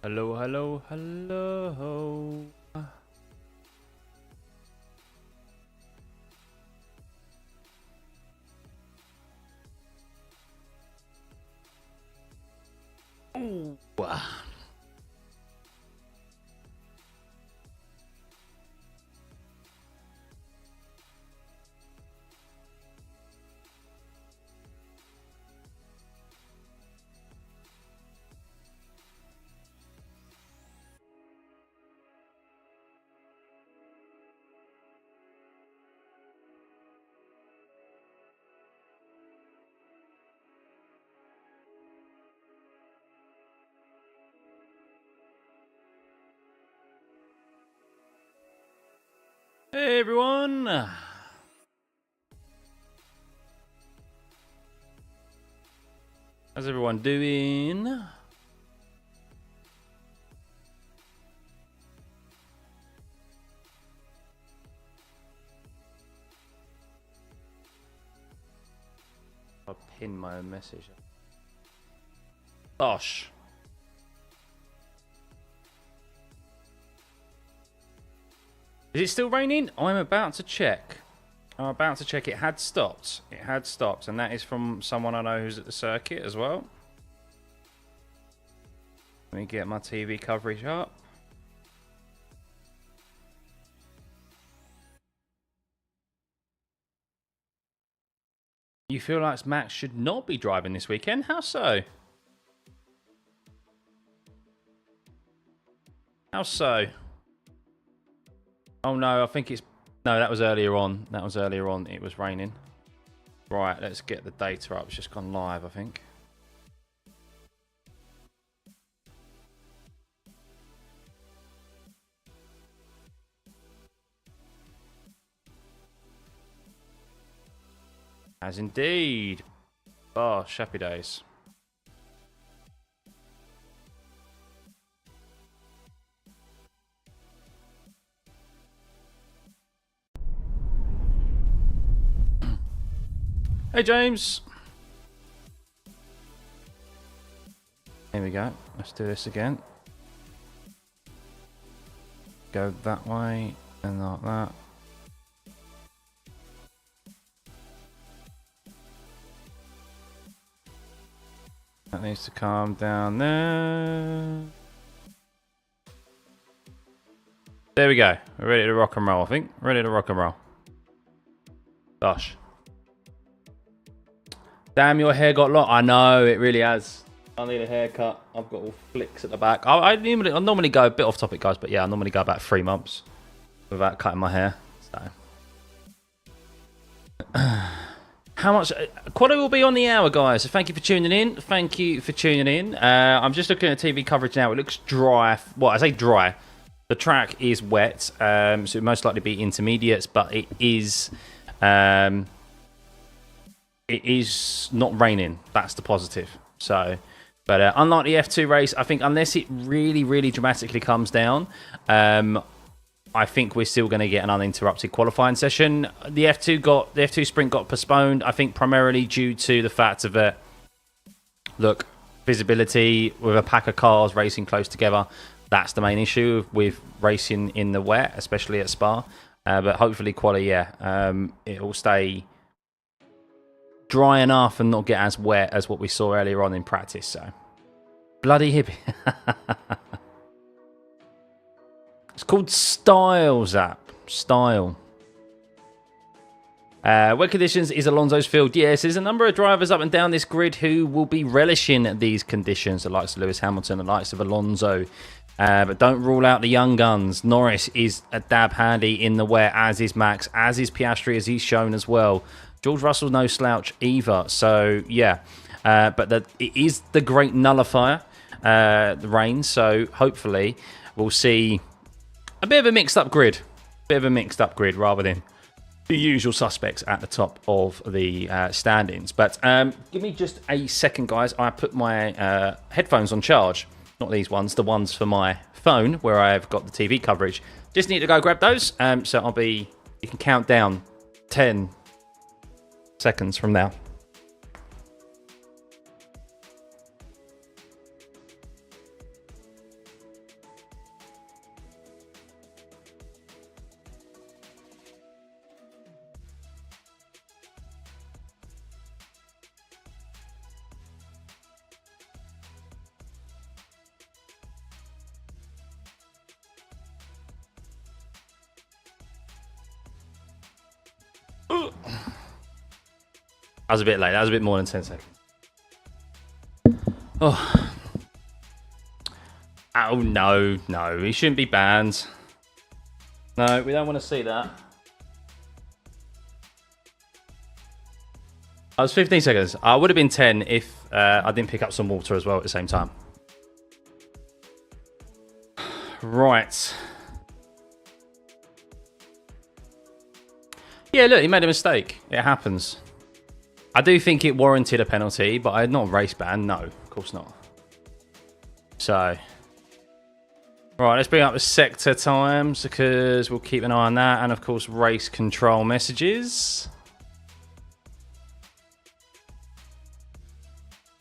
Hello, hello, hello. Ooh. Hey everyone! How's everyone doing? I'll pin my own message. Gosh. Is it still raining? I'm about to check. It had stopped. It had stopped. And that is from someone I know who's at the circuit as well. Let me get my TV coverage up. You feel like Max should not be driving this weekend? How so? How so? Oh no, I think it's... No, that was earlier on. That was earlier on. It was raining. Right, let's get the data up. It's just gone live, I think. As indeed. Oh, happy days. Hey, James. Here we go. Let's do this again. Go that way and like that. That needs to calm down there. There we go. We're ready to rock and roll, I think. Ready to rock and roll. Gosh. Damn, your hair got long. I know, it really has. I need a haircut. I've got all flicks at the back. I normally go a bit off topic, guys, but yeah, I normally go about 3 months without cutting my hair. So, how much? QUALI will be on the hour, guys. So thank you for tuning in. Thank you for tuning in. I'm just looking at TV coverage now. It looks dry. Well, I say dry. The track is wet, so it most likely be intermediates, but it is. It is not raining. That's the positive. So, but unlike the F2 race, I think unless it really, really dramatically comes down, I think we're still going to get an uninterrupted qualifying session. The F2 sprint got postponed. I think primarily due to the fact of it. Look, visibility with a pack of cars racing close together. That's the main issue with racing in the wet, especially at Spa. But hopefully, QUALI, yeah, it will stay dry enough and not get as wet as what we saw earlier on in practice. So, bloody hippie. It's called Style, Zap. Style. Wet conditions is Alonso's field. Yes, there's a number of drivers up and down this grid who will be relishing these conditions. The likes of Lewis Hamilton, the likes of Alonso. But don't rule out the young guns. Norris is a dab handy in the wet, as is Max, as is Piastri, as he's shown as well. George Russell's no slouch either. So, yeah. But it is the great nullifier, the rain. So, hopefully, we'll see a bit of a mixed-up grid. Rather than the usual suspects at the top of the standings. But give me just a second, guys. I put my headphones on charge. Not these ones, the ones for my phone, where I've got the TV coverage. Just need to go grab those. So you can count down 10 seconds from now. I was a bit late. That was a bit more than 10 seconds. Oh. Oh, no. No, he shouldn't be banned. No, we don't want to see that. I was 15 seconds. I would have been 10 if I didn't pick up some water as well at the same time. Right. Yeah, look, he made a mistake. It happens. I do think it warranted a penalty, but not a race ban. No, of course not. So, right, let's bring up the sector times because we'll keep an eye on that. And, of course, race control messages.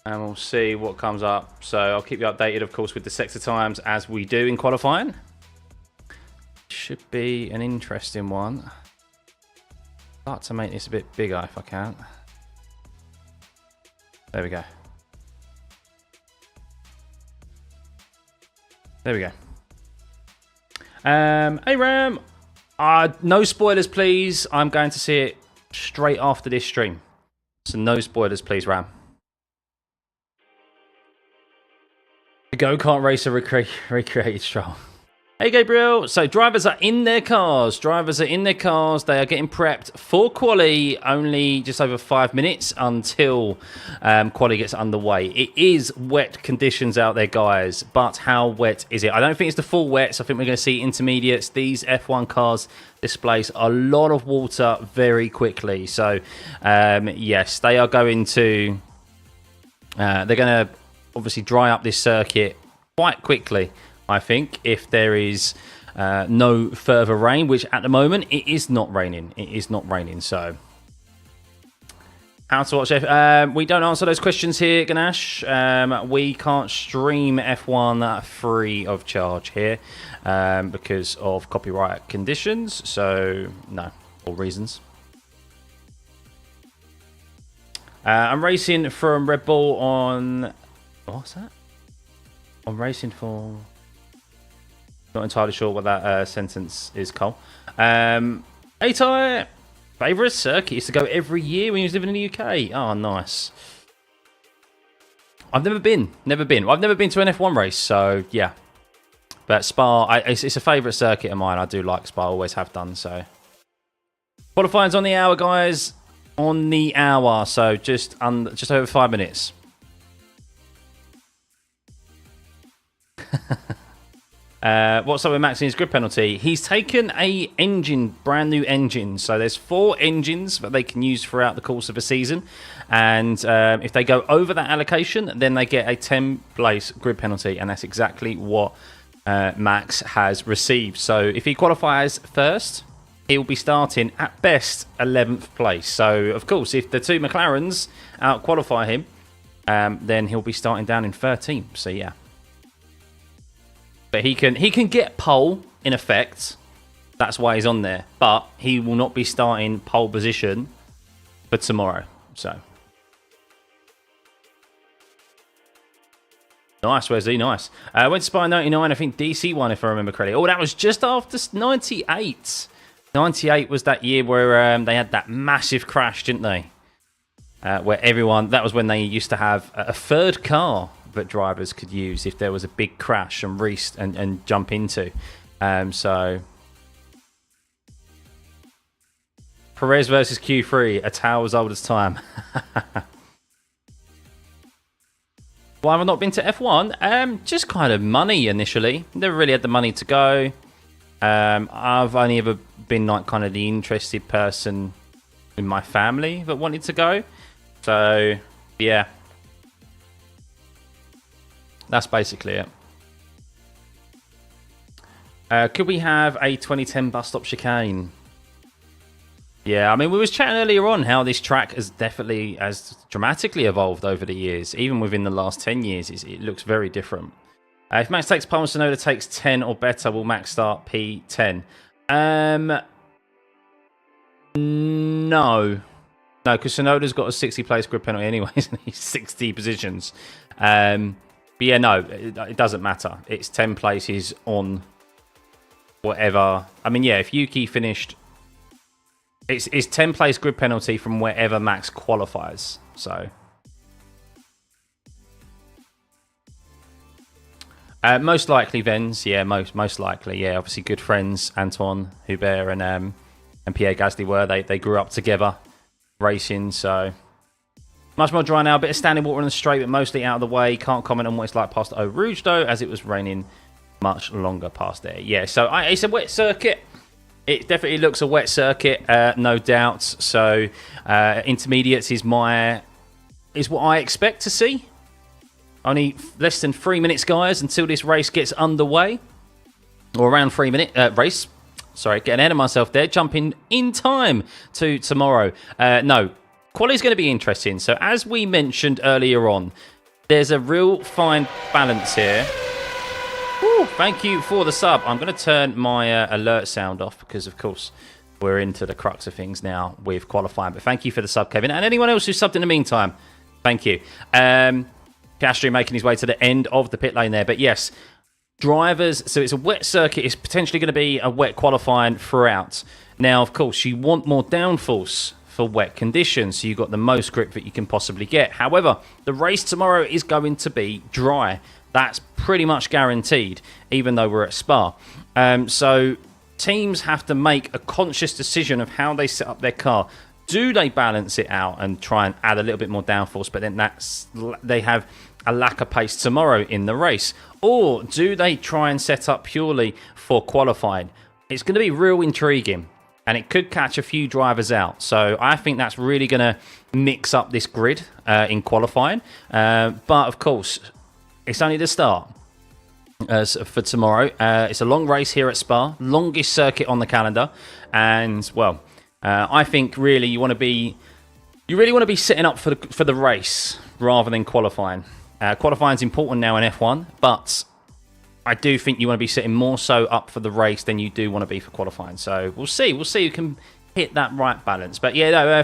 And we'll see what comes up. So I'll keep you updated, of course, with the sector times as we do in qualifying. Should be an interesting one. I'd like to make this a bit bigger if I can. There we go. There we go. Hey Ram, no spoilers please. I'm going to see it straight after this stream. So no spoilers please, Ram. The go-kart racer recreated stroll. Hey Gabriel, so drivers are in their cars. They are getting prepped for quali. Only just over 5 minutes until quali gets underway. It is wet conditions out there, guys. But how wet is it? I don't think it's the full wets. I think we're going to see intermediates. These F1 cars displace a lot of water very quickly. So, yes, they are going to... they're going to obviously dry up this circuit quite quickly. I think if there is no further rain, which at the moment it is not raining. It is not raining. So, how to watch F? We don't answer those questions here, Ganesh. We can't stream F1 free of charge here because of copyright conditions. So, no, all reasons. I'm racing from Red Bull on. What's that? I'm racing for. Not entirely sure what that sentence is, Cole. A-Tyre, favourite circuit used to go every year when he was living in the UK. Oh, nice. I've never been. I've never been to an F1 race, so yeah. But Spa, it's a favourite circuit of mine. I do like Spa, always have done, so. Qualifying's on the hour, guys. On the hour, so just over 5 minutes. What's up with Max and his grid penalty? He's taken a brand new engine. So there's 4 engines that they can use throughout the course of a season. And if they go over that allocation, then they get a 10-place grid penalty. And that's exactly what Max has received. So if he qualifies first, he will be starting at best 11th place. So, of course, if the 2 McLarens out-qualify him, then he'll be starting down in 13th. So, yeah. But he can get pole, in effect. That's why he's on there. But he will not be starting pole position for tomorrow. So. Nice, Wesley, nice. Went to Spy 99, I think DC won, if I remember correctly. Oh, that was just after 98. 98 was that year where they had that massive crash, didn't they? Where everyone... That was when they used to have a third car that drivers could use if there was a big crash and jump into. So Perez versus Q3, a tale as old as time. Why have I not been to F1? Just kind of money initially. Never really had the money to go. I've only ever been like kind of the interested person in my family that wanted to go. So yeah. That's basically it. Could we have a 2010 bus stop chicane? Yeah, I mean, we was chatting earlier on how this track has dramatically evolved over the years. Even within the last 10 years, it looks very different. If Max takes pole and Tsunoda takes 10 or better, will Max start P10? No, because Tsunoda's got a 60-place grid penalty anyways, and he's 60 positions. But yeah, no, it doesn't matter. It's 10 places on whatever. I mean, yeah, if Yuki finished It's 10 place grid penalty from wherever Max qualifies. So most likely Vens, yeah, most likely, yeah. Obviously, good friends Antoine Hubert and Pierre Gasly were. They grew up together racing, so much more dry now. A bit of standing water on the straight, but mostly out of the way. Can't comment on what it's like past Eau Rouge though, as it was raining much longer past there. Yeah, so it's a wet circuit. It definitely looks a wet circuit, no doubt. So intermediates is what I expect to see. Only less than 3 minutes, guys, until this race gets underway. Or around 3 minute race. Sorry, getting ahead of myself there. Jumping in time to tomorrow. No, quali is going to be interesting. So as we mentioned earlier on, there's a real fine balance here. Woo, thank you for the sub. I'm going to turn my alert sound off because, of course, we're into the crux of things now with qualifying. But thank you for the sub, Kevin. And anyone else who subbed in the meantime, thank you. Piastri making his way to the end of the pit lane there. But yes, drivers, so it's a wet circuit. It's potentially going to be a wet qualifying throughout. Now, of course, you want more downforce for wet conditions, so you've got the most grip that you can possibly get. However, the race tomorrow is going to be dry. That's pretty much guaranteed, even though we're at Spa. So teams have to make a conscious decision of how they set up their car. Do they balance it out and try and add a little bit more downforce, but then they have a lack of pace tomorrow in the race? Or do they try and set up purely for qualifying? It's going to be real intriguing, and it could catch a few drivers out. So I think that's really going to mix up this grid in qualifying. But of course, it's only the start for tomorrow. It's a long race here at Spa, longest circuit on the calendar, and well, I think really you really want to be setting up for the race rather than qualifying. Qualifying is important now in F1, but I do think you want to be setting more so up for the race than you do want to be for qualifying. So we'll see who can hit that right balance. But yeah, no,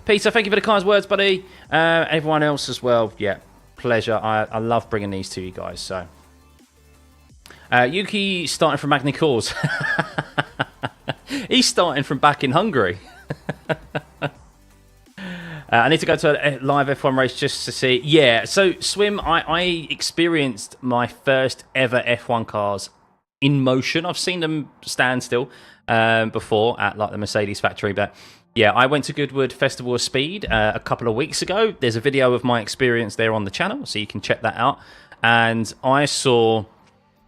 Peter, thank you for the kind words, buddy. Everyone else as well, yeah, pleasure. I love bringing these to you guys. So Yuki starting from Magny Cause. He's starting from back in Hungary. I need to go to a live F1 race just to see. Yeah, so Swim, I experienced my first ever F1 cars in motion. I've seen them stand still before at like the Mercedes factory. But yeah, I went to Goodwood Festival of Speed a couple of weeks ago. There's a video of my experience there on the channel, so you can check that out. And I saw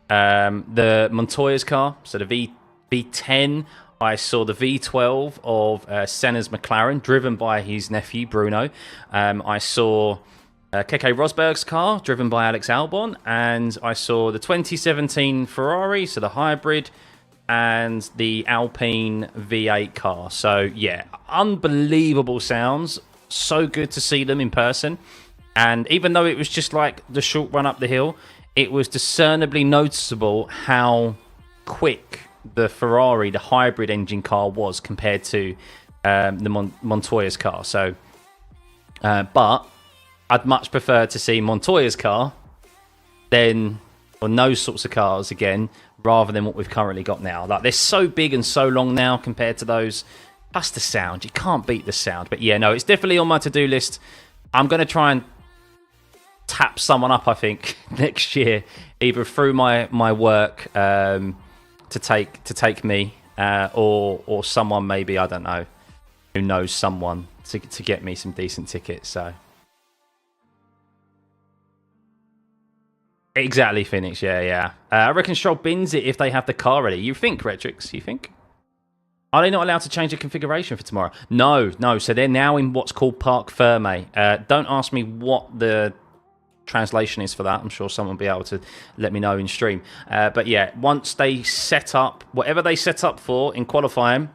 the Montoya's car, so the V10. I saw the V12 of Senna's McLaren, driven by his nephew, Bruno. I saw Keke Rosberg's car, driven by Alex Albon. And I saw the 2017 Ferrari, so the hybrid, and the Alpine V8 car. So, yeah, unbelievable sounds. So good to see them in person. And even though it was just like the short run up the hill, it was discernibly noticeable how quick the Ferrari, the hybrid engine car, was compared to the Montoya's car. So, but I'd much prefer to see Montoya's car than on those sorts of cars again, rather than what we've currently got now. Like, they're so big and so long now compared to those. Plus the sound, you can't beat the sound. But yeah, no, it's definitely on my to-do list. I'm going to try and tap someone up, I think, next year, either through my work. To take me or someone, maybe, I don't know, who knows someone to get me some decent tickets. So exactly, Phoenix, yeah. I reckon Stroll bins it if they have the car ready. You think, Retrix? You think? Are they not allowed to change the configuration for tomorrow? No. So they're now in what's called Parc Ferme. Don't ask me what the translation is for that. I'm sure someone will be able to let me know in stream. But yeah, once they set up, whatever they set up for in qualifying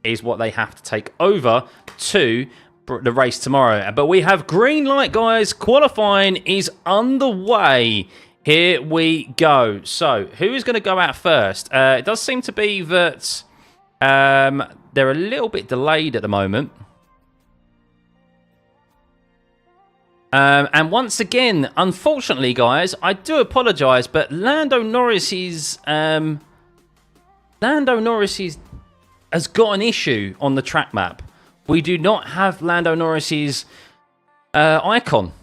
is what they have to take over to the race tomorrow. But we have green light, guys. Qualifying is underway. Here we go. So who is going to go out first? It does seem to be that they're a little bit delayed at the moment. And once again, unfortunately, guys, I do apologise, but Lando Norris's has got an issue on the track map. We do not have Lando Norris's icon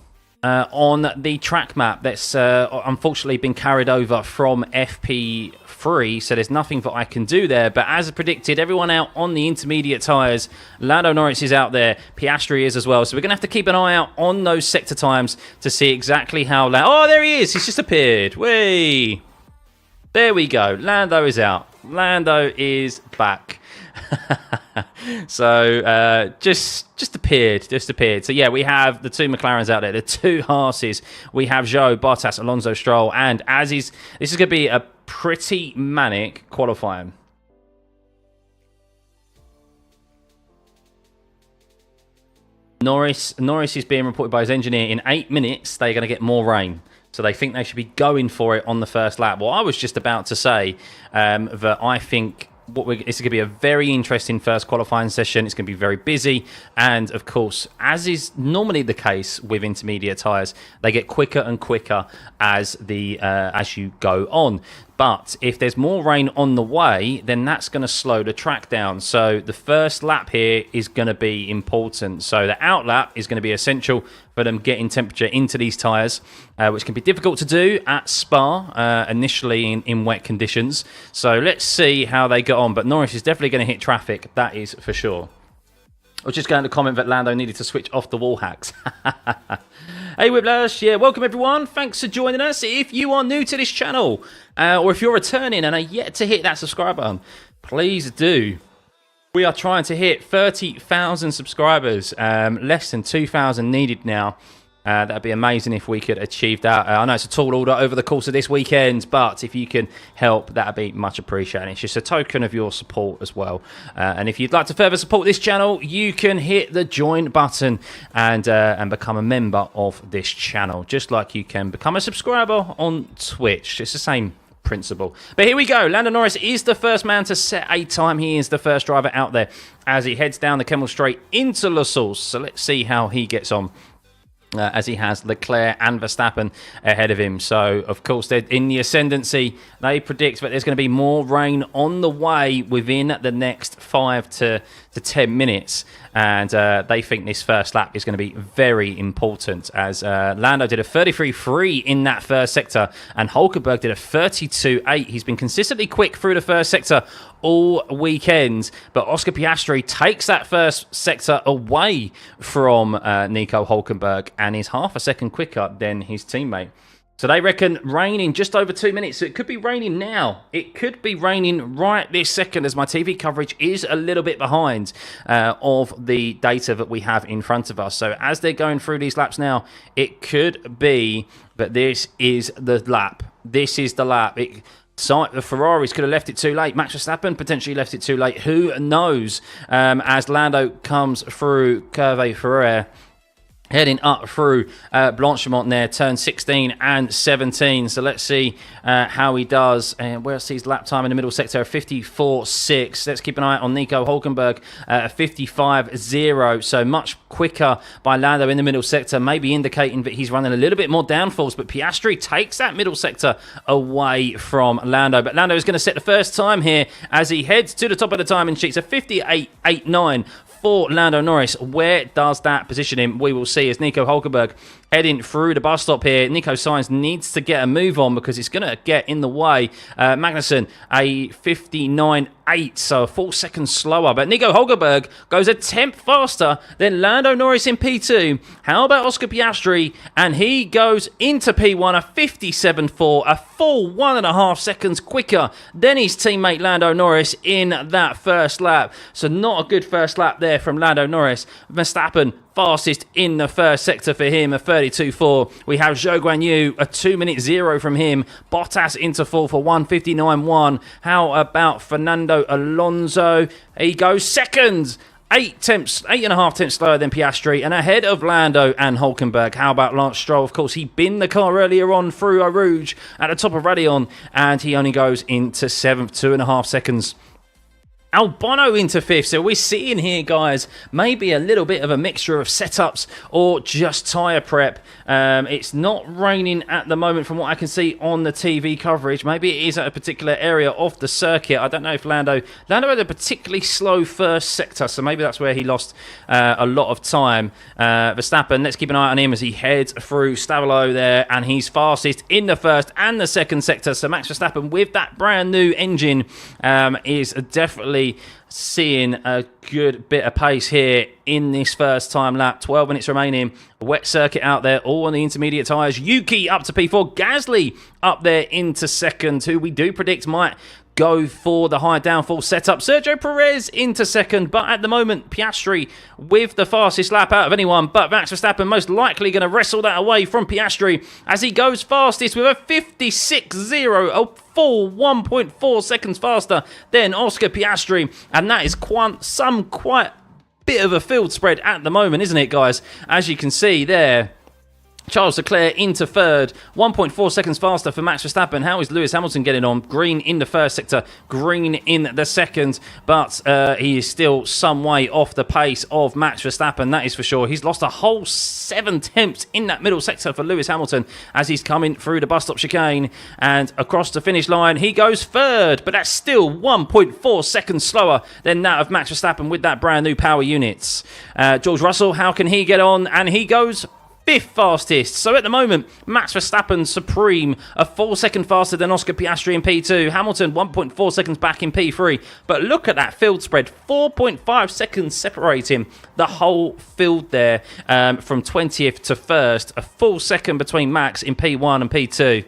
on the track map. That's unfortunately been carried over from FP3, so there's nothing that I can do there. But as predicted, everyone out on the intermediate tyres. Lando Norris is out there. Piastri is as well. So we're going to have to keep an eye out on those sector times to see exactly how... Oh, there he is. He's just appeared. Whee! There we go. Lando is out. Lando is back. So just appeared. So yeah, we have the two McLarens out there, the two Haases. We have Zhou, Bottas, Alonso, Stroll, and this is going to be a pretty manic qualifying. Norris is being reported by his engineer in 8 minutes. They're going to get more rain. So they think they should be going for it on the first lap. Well, I was just about to say that I think it's going to be a very interesting first qualifying session. It's going to be very busy. And, of course, as is normally the case with intermediate tyres, they get quicker and quicker as you go on. But if there's more rain on the way, then that's going to slow the track down. So the first lap here is going to be important. So the out lap is going to be essential for them getting temperature into these tyres, which can be difficult to do at Spa initially in wet conditions. So let's see how they get on. But Norris is definitely going to hit traffic, that is for sure. I was just going to comment that Lando needed to switch off the wall hacks. Hey Whiplash, yeah, welcome everyone. Thanks for joining us. If you are new to this channel, or if you're returning and are yet to hit that subscribe button, please do. We are trying to hit 30,000 subscribers, less than 2,000 needed now. That'd be amazing if we could achieve that. I know it's a tall order over the course of this weekend, but if you can help, that'd be much appreciated. It's just a token of your support as well. And if you'd like to further support this channel, you can hit the join button and become a member of this channel, just like you can become a subscriber on Twitch. It's the same principle. But here we go. Lando Norris is the first man to set a time. He is the first driver out there as he heads down the Kemmel Straight into La Source. So let's see how he gets on. As he has Leclerc and Verstappen ahead of him. So, of course, they're in the ascendancy. They predict that there's going to be more rain on the way within the next 5 to 10 minutes. And they think this first lap is going to be very important, as Lando did a 33.3 in that first sector and Hulkenberg did a 32.8. He's been consistently quick through the first sector all weekend, but Oscar Piastri takes that first sector away from Nico Hulkenberg and is half a second quicker than his teammate. So they reckon rain in just over 2 minutes. So it could be raining now. It could be raining right this second, as my TV coverage is a little bit behind of the data that we have in front of us. So as they're going through these laps now, it could be that this is the lap. This is the lap. The Ferraris could have left it too late. Max Verstappen potentially left it too late. Who knows? As Lando comes through Curve Ferrer, heading up through Blanchimont there, turn 16 and 17. So let's see how he does. Where's his lap time in the middle sector? 54.6. Let's keep an eye on Nico Hulkenberg, 55.0. So much quicker by Lando in the middle sector, maybe indicating that he's running a little bit more downforce. But Piastri takes that middle sector away from Lando. But Lando is going to set the first time here as he heads to the top of the timing sheet. So 58.89 for Lando Norris. Where does that position him? We will see as Nico Hulkenberg heading through the bus stop here. Nico Sainz needs to get a move on because it's going to get in the way. Magnussen, a 59.8, so a full second slower. But Nico Hulkenberg goes a tenth faster than Lando Norris in P2. How about Oscar Piastri? And he goes into P1, a 57.4, a full 1.5 seconds quicker than his teammate Lando Norris in that first lap. So not a good first lap there from Lando Norris. Verstappen, fastest in the first sector for him, a 32.4. We have Zhou Guanyu, a 2:0 from him. Bottas into fourth for 1:59.1. How about Fernando Alonso? He goes second. 8.5 tenths slower than Piastri and ahead of Lando and Hulkenberg. How about Lance Stroll? Of course, he binned the car earlier on through Eau Rouge at the top of Raidillon and he only goes into seventh, 2.5 seconds Albano into 5th. So we're seeing here, guys, maybe a little bit of a mixture of setups or just tyre prep. It's not raining at the moment from what I can see on the TV coverage. Maybe it is at a particular area of the circuit. I don't know if Lando had a particularly slow first sector, so maybe that's where he lost a lot of time. Verstappen, let's keep an eye on him as he heads through Stavelot there, and he's fastest in the first and the second sector. So Max Verstappen with that brand new engine is definitely seeing a good bit of pace here in this first time lap. 12 minutes remaining. A wet circuit out there, all on the intermediate tyres. Yuki up to P4. Gasly up there into second, who we do predict might go for the high downfall setup. Sergio Perez into second, but at the moment, Piastri with the fastest lap out of anyone, but Max Verstappen most likely going to wrestle that away from Piastri as he goes fastest with a 56.0, a full 1.4 seconds faster than Oscar Piastri, and that is quite bit of a field spread at the moment, isn't it, guys? As you can see there, Charles Leclerc into third, 1.4 seconds faster for Max Verstappen. How is Lewis Hamilton getting on? Green in the first sector, green in the second, but he is still some way off the pace of Max Verstappen, that is for sure. He's lost a whole 7 tenths in that middle sector for Lewis Hamilton as he's coming through the bus stop chicane, and across the finish line he goes third, but that's still 1.4 seconds slower than that of Max Verstappen with that brand new power units. George Russell, how can he get on? And he goes 5th fastest. So at the moment, Max Verstappen supreme, a full second faster than Oscar Piastri in P2. Hamilton 1.4 seconds back in P3. But look at that field spread, 4.5 seconds separating the whole field there from 20th to 1st. A full second between Max in P1 and P2.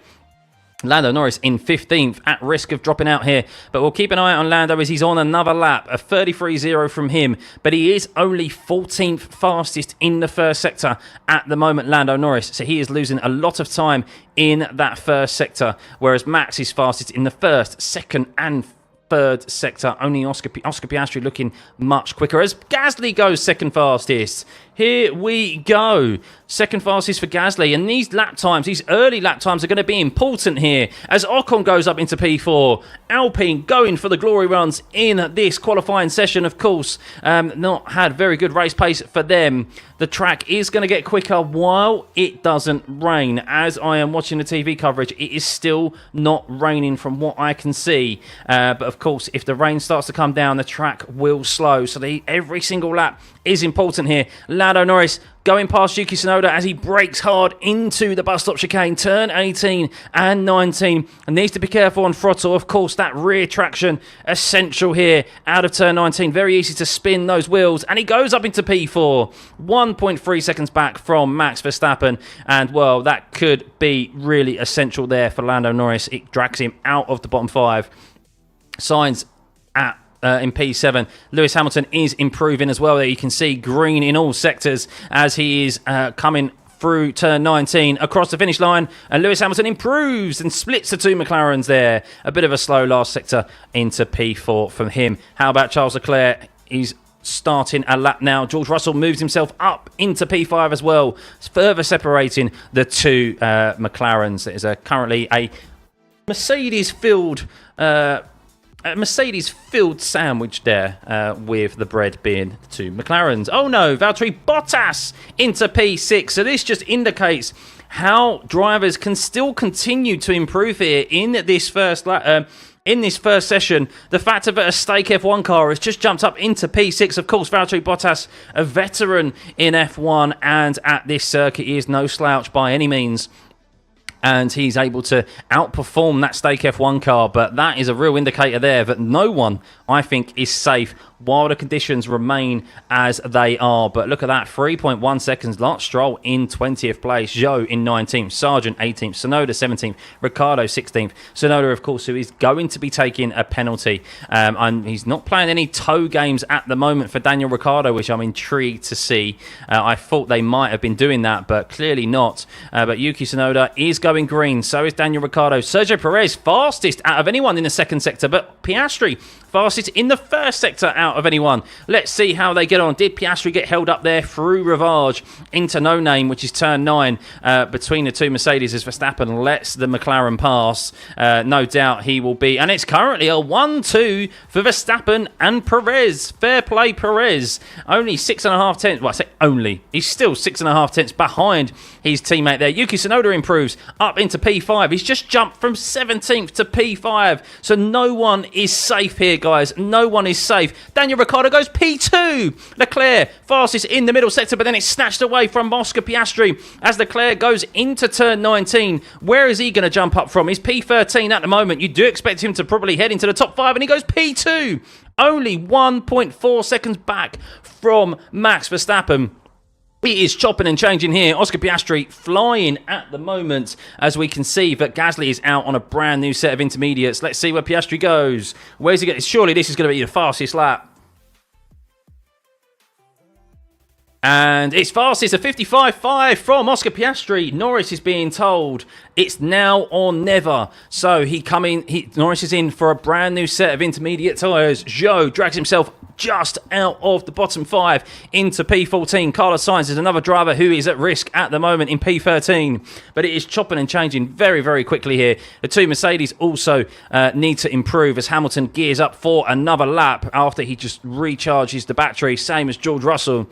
Lando Norris in 15th, at risk of dropping out here. But we'll keep an eye on Lando as he's on another lap. A 33.0 from him. But he is only 14th fastest in the first sector at the moment, Lando Norris. So he is losing a lot of time in that first sector. Whereas Max is fastest in the first, second and third sector. Only Oscar Piastri looking much quicker as Gasly goes second fastest. Here we go. Second fastest for Gasly. And these lap times, these early lap times are going to be important here as Ocon goes up into P4. Alpine going for the glory runs in this qualifying session, of course. Not had very good race pace for them. The track is going to get quicker while it doesn't rain. As I am watching the TV coverage, it is still not raining from what I can see. But of course, if the rain starts to come down, the track will slow. So every single lap is important here. Lando Norris going past Yuki Tsunoda as he brakes hard into the bus stop chicane, turn 18 and 19, and needs to be careful on throttle. Of course, that rear traction essential here out of turn 19. Very easy to spin those wheels, and he goes up into P4, 1.3 seconds back from Max Verstappen, and well, that could be really essential there for Lando Norris. It drags him out of the bottom 5. Sainz at in P7. Lewis Hamilton is improving as well. There you can see green in all sectors as he is coming through turn 19 across the finish line, and Lewis Hamilton improves and splits the 2 McLarens there. A bit of a slow last sector into P4 from him. How about Charles Leclerc? He's starting a lap now. George Russell moves himself up into P5 as well, further separating the 2 McLarens. It is currently a Mercedes-filled sandwich there with the bread being the 2 McLarens. Oh no, Valtteri Bottas into P6. So this just indicates how drivers can still continue to improve here in this first session. The fact that a stake F1 car has just jumped up into P6. Of course, Valtteri Bottas, a veteran in F1, and at this circuit he is no slouch by any means. And he's able to outperform that stake F1 car. But that is a real indicator there that no one, I think, is safe while the conditions remain as they are. But look at that, 3.1 seconds. Lance Stroll in 20th place. Zhou in 19th. Sargent 18th. Tsunoda 17th. Ricciardo 16th. Tsunoda, of course, who is going to be taking a penalty. And he's not playing any tow games at the moment for Daniel Ricciardo, which I'm intrigued to see. I thought they might have been doing that, but clearly not. But Yuki Tsunoda is going green. So is Daniel Ricciardo. Sergio Perez, fastest out of anyone in the second sector. But Piastri, fastest in the first sector out of anyone. Let's see how they get on. Did Piastri get held up there through Rivage into No Name, which is turn 9, between the two Mercedes as Verstappen lets the McLaren pass. No doubt he will be, and it's currently a 1-2 for Verstappen and Perez. Fair play, Perez. Only 6.5 tenths. Well, I say only. He's still 6.5 tenths behind his teammate there. Yuki Tsunoda improves up into P5. He's just jumped from 17th to P5. So no one is safe here, guys. No one is safe. Daniel Ricciardo goes P2. Leclerc fastest in the middle sector, but then it's snatched away from Oscar Piastri as Leclerc goes into turn 19. Where is he going to jump up from? He's P13 at the moment. You do expect him to probably head into the top 5, and he goes P2. Only 1.4 seconds back from Max Verstappen. He is chopping and changing here. Oscar Piastri flying at the moment, as we can see that Gasly is out on a brand new set of intermediates. Let's see where Piastri goes. Where's he going? Surely this is going to be the fastest lap. And it's fastest, a 55.5 from Oscar Piastri. Norris is being told it's now or never. So Norris is in for a brand new set of intermediate tyres. Zhou drags himself just out of the bottom 5 into P14. Carlos Sainz is another driver who is at risk at the moment in P13. But it is chopping and changing very, very quickly here. The two Mercedes also need to improve as Hamilton gears up for another lap after he just recharges the battery, same as George Russell.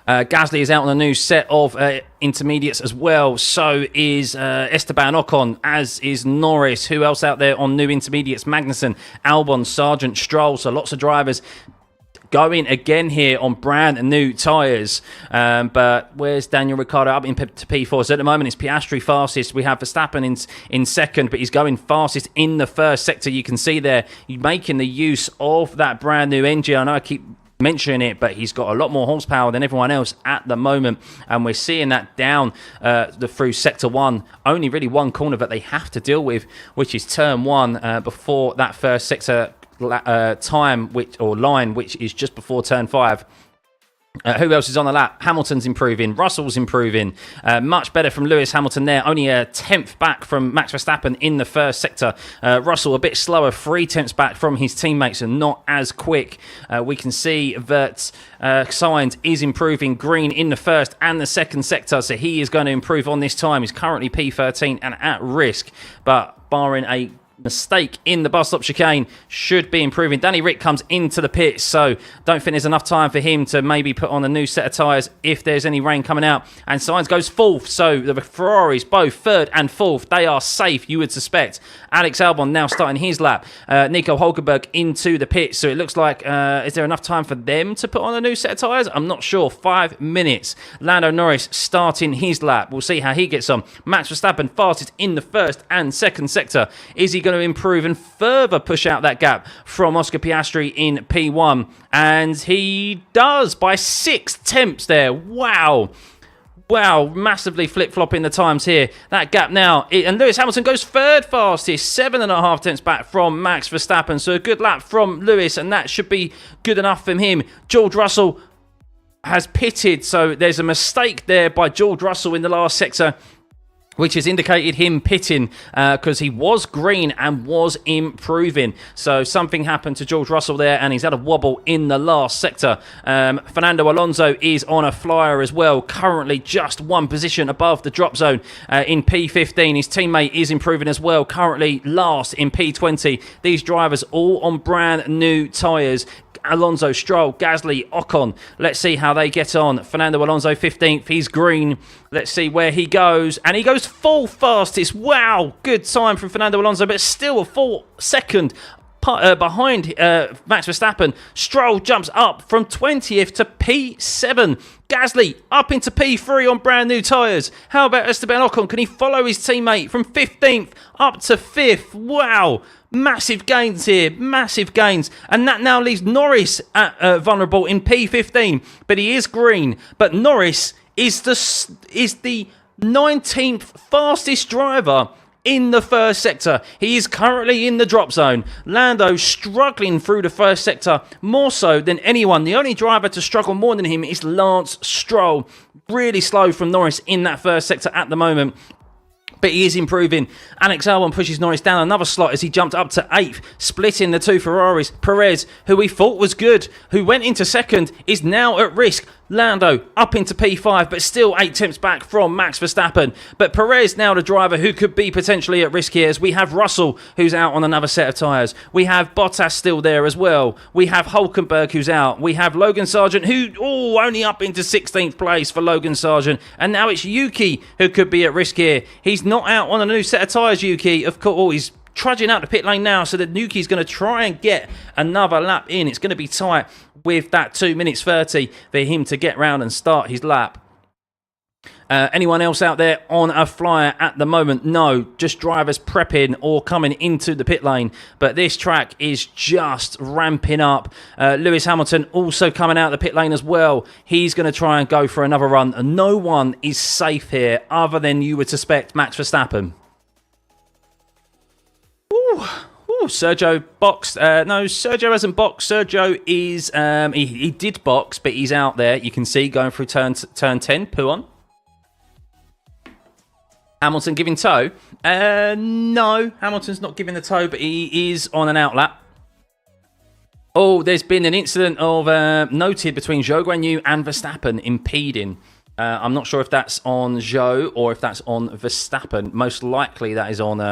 Gasly is out on a new set of intermediates as well. So is Esteban Ocon, as is Norris. Who else out there on new intermediates? Magnussen, Albon, Sargent, Stroll. So lots of drivers going again here on brand new tyres. But where's Daniel Ricciardo up into P4? So at the moment it's Piastri fastest. We have Verstappen in second, but he's going fastest in the first sector. You can see there, he's making the use of that brand new engine. I know I keep mentioning it, but he's got a lot more horsepower than everyone else at the moment, and we're seeing that down through sector 1. Only really one corner that they have to deal with, which is turn 1 before that first sector line, which is just before turn 5. Who else is on the lap? Hamilton's improving. Russell's improving. Much better from Lewis Hamilton there. Only a 10th back from Max Verstappen in the first sector. Russell a bit slower, 3 tenths back from his teammates and not as quick. We can see that Sainz is improving. Green in the first and the second sector, so he is going to improve on this time. He's currently P13 and at risk, but barring a mistake in the bus stop chicane, should be improving. Danny Rick comes into the pits, so don't think there's enough time for him to maybe put on a new set of tyres if there's any rain coming out. And Sainz goes 4th, so the Ferraris, both 3rd and 4th, they are safe, you would suspect. Alex Albon now starting his lap. Nico Hulkenberg into the pits, so it looks like, is there enough time for them to put on a new set of tyres? I'm not sure. 5 minutes. Lando Norris starting his lap. We'll see how he gets on. Max Verstappen fastest in the first and second sector. Is he going to improve and further push out that gap from Oscar Piastri in P1? And he does by 6 tenths there. Wow, massively flip-flopping the times here. That gap now, and Lewis Hamilton goes 3rd fastest, 7.5 tenths back from Max Verstappen. So a good lap from Lewis, and that should be good enough from him. George Russell has pitted, so there's a mistake there by George Russell in the last sector, which has indicated him pitting because he was green and was improving. So something happened to George Russell there, and he's had a wobble in the last sector. Fernando Alonso is on a flyer as well, currently just 1 position above the drop zone in P15. His teammate is improving as well, currently last in P20. These drivers all on brand new tyres. Alonso, Stroll, Gasly, Ocon. Let's see how they get on. Fernando Alonso 15th. He's green. Let's see where he goes. And he goes 4th fastest. Wow. Good time from Fernando Alonso, but still a 4 second behind Max Verstappen. Stroll jumps up from 20th to P7. Gasly up into P3 on brand new tyres. How about Esteban Ocon? Can he follow his teammate from 15th up to 5th? Wow. Massive gains here, massive gains. And that now leaves Norris vulnerable in P15. But he is green. But Norris is the 19th fastest driver in the first sector. He is currently in the drop zone. Lando struggling through the first sector more so than anyone. The only driver to struggle more than him is Lance Stroll. Really slow from Norris in that first sector at the moment. but he is improving. Alex Albon pushes Norris down another slot as he jumped up to 8th, splitting the two Ferraris. Perez, who we thought was good, who went into 2nd, is now at risk. Lando up into P5, but still 8 tenths back from Max Verstappen. But Perez now the driver who could be potentially at risk here, as we have Russell, who's out on another set of tyres. We have Bottas still there as well. We have Hülkenberg, who's out. We have Logan Sargent, who, only up into 16th place for Logan Sargent. And now it's Yuki who could be at risk here. He's not out on a new set of tyres, Yuki. Of course, he's trudging out the pit lane now, so that Yuki's going to try and get another lap in. It's going to be tight with that 2 minutes 30 for him to get round and start his lap. Anyone else out there on a flyer at the moment? No, just drivers prepping or coming into the pit lane. But this track is just ramping up. Lewis Hamilton also coming out of the pit lane as well. He's going to try and go for another run. And no one is safe here other than you would suspect Max Verstappen. Ooh, Sergio boxed. No, Sergio hasn't boxed. Sergio is... he did box, but he's out there. You can see going through turn 10. Poo on. Hamilton giving tow? No, Hamilton's not giving the tow, but he is on an outlap. Oh, there's been an incident of noted between Zhou Guanyu and Verstappen impeding. I'm not sure if that's on Zhou or if that's on Verstappen. Most likely that is on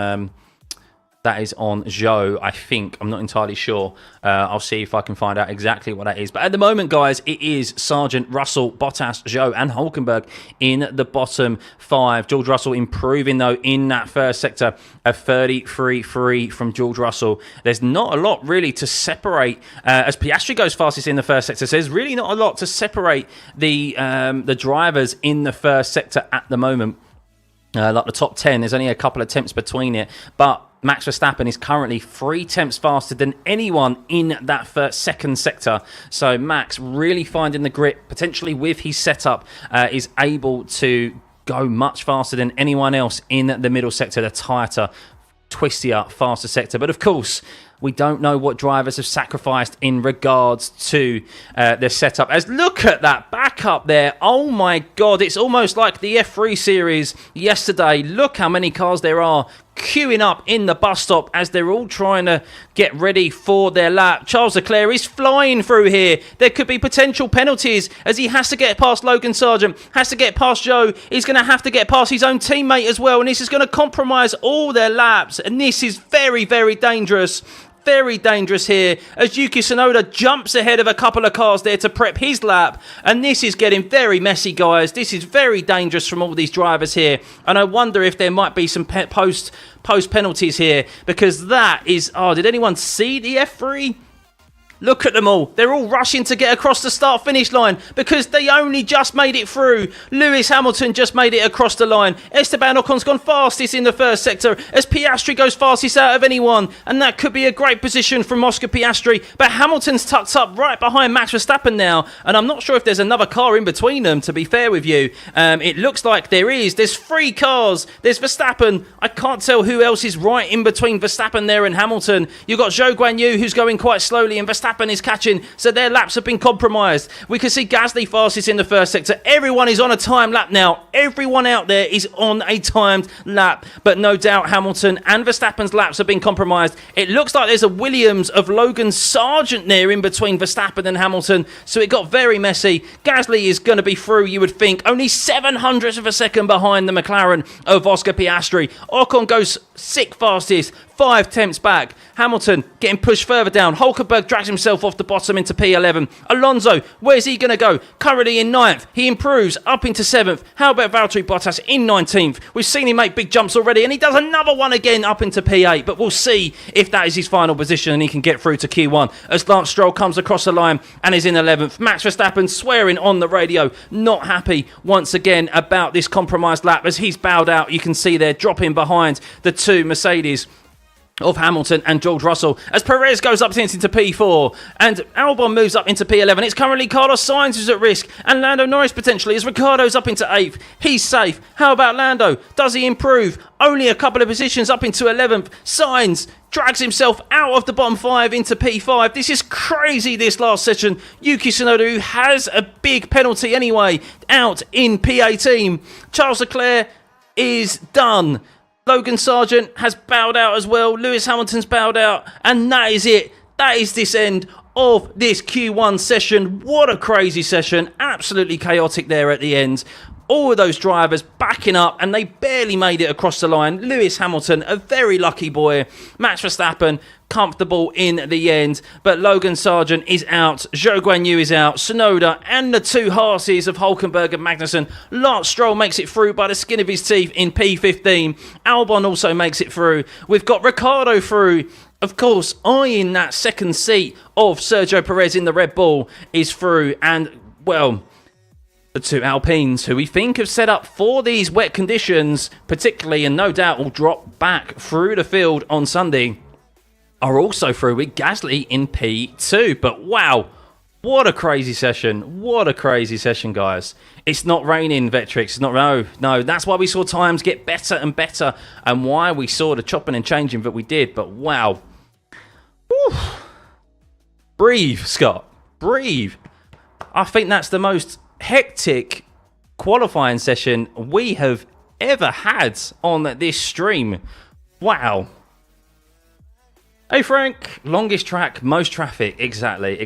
Zhou, I think. I'm not entirely sure. I'll see if I can find out exactly what that is. But at the moment, guys, it is Sargent, Russell, Bottas, Zhou and Hülkenberg in the bottom 5. George Russell improving, though, in that first sector. A 33.3 from George Russell. There's not a lot, really, to separate. As Piastri goes fastest in the first sector, so there's really not a lot to separate the drivers in the first sector at the moment. Like the top 10, there's only a couple of attempts between it. But Max Verstappen is currently 3 tenths faster than anyone in that second sector. So Max really finding the grip, potentially with his setup, is able to go much faster than anyone else in the middle sector, the tighter, twistier, faster sector. But of course, we don't know what drivers have sacrificed in regards to their setup. As look at that backup there. Oh my God, it's almost like the F3 series yesterday. Look how many cars there are queuing up in the bus stop as they're all trying to get ready for their lap. Charles Leclerc is flying through here. There could be potential penalties as he has to get past Logan Sargent, has to get past Zhou. He's going to have to get past his own teammate as well, and this is going to compromise all their laps, and this is very, very dangerous. Very dangerous here as Yuki Tsunoda jumps ahead of a couple of cars there to prep his lap, and this is getting very messy, guys. This is very dangerous from all these drivers here, and I wonder if there might be some post penalties here, because that is... Oh, did anyone see the F3? Look at them all. They're all rushing to get across the start-finish line because they only just made it through. Lewis Hamilton just made it across the line. Esteban Ocon's gone fastest in the first sector as Piastri goes fastest out of anyone. And that could be a great position from Oscar Piastri. But Hamilton's tucked up right behind Max Verstappen now. And I'm not sure if there's another car in between them, to be fair with you. It looks like there is. There's 3 cars. There's Verstappen. I can't tell who else is right in between Verstappen there and Hamilton. You've got Zhou Guanyu, who's going quite slowly, and Verstappen is catching, so their laps have been compromised. We can see Gasly fastest in the first sector. Everyone is on a time lap now. Everyone out there is on a timed lap, but no doubt Hamilton and Verstappen's laps have been compromised. It looks like there's a Williams of Logan Sargent there in between Verstappen and Hamilton, so it got very messy. Gasly is going to be through, you would think, only 0.07 of a second behind the McLaren of Oscar Piastri. Ocon goes 6th fastest, 5 tenths back. Hamilton getting pushed further down. Hülkenberg drags himself off the bottom into P11. Alonso, where's he going to go? Currently in 9th. He improves up into 7th. How about Valtteri Bottas in 19th? We've seen him make big jumps already, and he does another one again up into P8. But we'll see if that is his final position and he can get through to Q1 as Lance Stroll comes across the line and is in 11th. Max Verstappen swearing on the radio, not happy once again about this compromised lap as he's bowed out. You can see there dropping behind the 2 Mercedes of Hamilton and George Russell as Perez goes up into P4 and Albon moves up into P11. It's currently Carlos Sainz who's at risk, and Lando Norris potentially as Ricciardo's up into 8th. He's safe. How about Lando? Does he improve? Only a couple of positions up into 11th. Sainz drags himself out of the bottom 5 into P5. This is crazy, this last session. Yuki Tsunoda, who has a big penalty anyway, out in P18. Charles Leclerc is done. Logan Sargent has bowed out as well. Lewis Hamilton's bowed out. And that is it. That is this end of this Q1 session. What a crazy session. Absolutely chaotic there at the end. All of those drivers backing up, and they barely made it across the line. Lewis Hamilton, a very lucky boy. Max Verstappen, comfortable in the end. But Logan Sargent is out. Zhou Guanyu is out. Tsunoda and the two Haases of Hulkenberg and Magnussen. Lance Stroll makes it through by the skin of his teeth in P15. Albon also makes it through. We've got Ricciardo through. Of course, eyeing that second seat of Sergio Perez in the Red Bull is through. And, well, the two Alpines, who we think have set up for these wet conditions, particularly, and no doubt will drop back through the field on Sunday, are also through with Gasly in P2. But wow, what a crazy session. What a crazy session, guys. It's not raining, Vectrix. It's not, no. That's why we saw times get better and better, and why we saw the chopping and changing that we did. But wow. Whew. Breathe, Scott. Breathe. I think that's the most hectic qualifying session we have ever had on this stream. Wow. Hey Frank, longest track, most traffic. Exactly.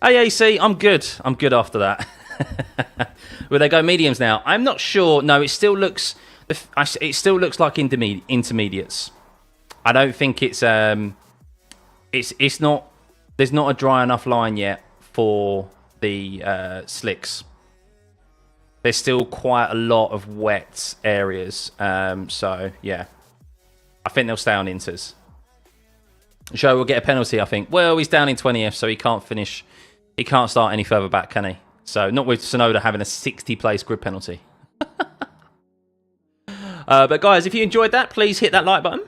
Hey AC, I'm good after that. Will they go mediums now? I'm not sure. No, it still looks like intermediates. I don't think it's not, there's not a dry enough line yet for the slicks. There's still quite a lot of wet areas. So yeah, I think they'll stay on inters. Joe will get a penalty, I think. Well, he's down in 20th, so he can't finish. He can't start any further back, can he? So not with Tsunoda having a 60-place grid penalty. But guys, if you enjoyed that, please hit that like button.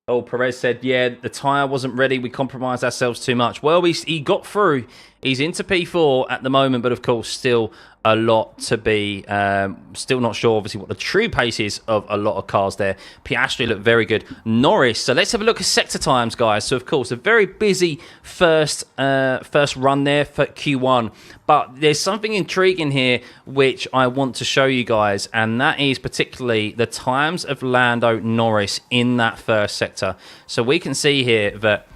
Oh, Perez said, yeah, the tyre wasn't ready. We compromised ourselves too much. Well, he got through. He's into P4 at the moment, but of course, still a lot to be. Still not sure, obviously, what the true pace is of a lot of cars there. Piastri looked very good. Norris. So let's have a look at sector times, guys. So, of course, a very busy first run there for Q1. But there's something intriguing here which I want to show you guys, and that is particularly the times of Lando Norris in that first sector. So we can see here that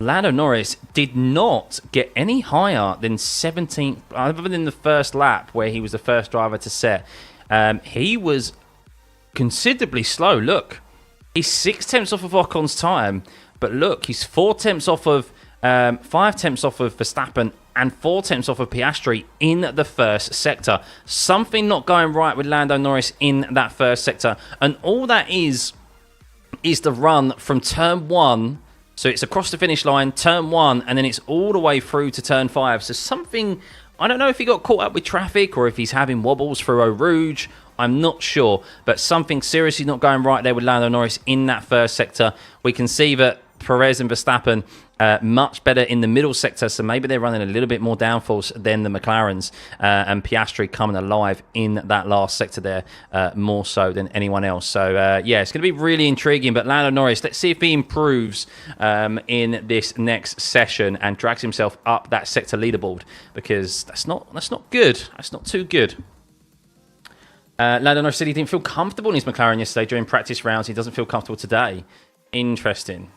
Lando Norris did not get any higher than 17th, other than the first lap where he was the first driver to set. He was considerably slow. Look, he's 6 tenths off of Ocon's time, but look, he's 4 tenths off of, 5 tenths off of Verstappen and 4 tenths off of Piastri in the first sector. Something not going right with Lando Norris in that first sector, and all that is the run from turn 1. So it's across the finish line, turn 1, and then it's all the way through to turn 5. So something, I don't know if he got caught up with traffic or if he's having wobbles through Eau Rouge. I'm not sure, but something seriously not going right there with Lando Norris in that first sector. We can see that Perez and Verstappen much better in the middle sector, so maybe they're running a little bit more downforce than the McLarens, and Piastri coming alive in that last sector there more so than anyone else. So yeah, it's going to be really intriguing. But Lando Norris, let's see if he improves in this next session and drags himself up that sector leaderboard, because that's not good. That's not too good. Lando Norris said he didn't feel comfortable in his McLaren yesterday during practice rounds. He doesn't feel comfortable today. Interesting.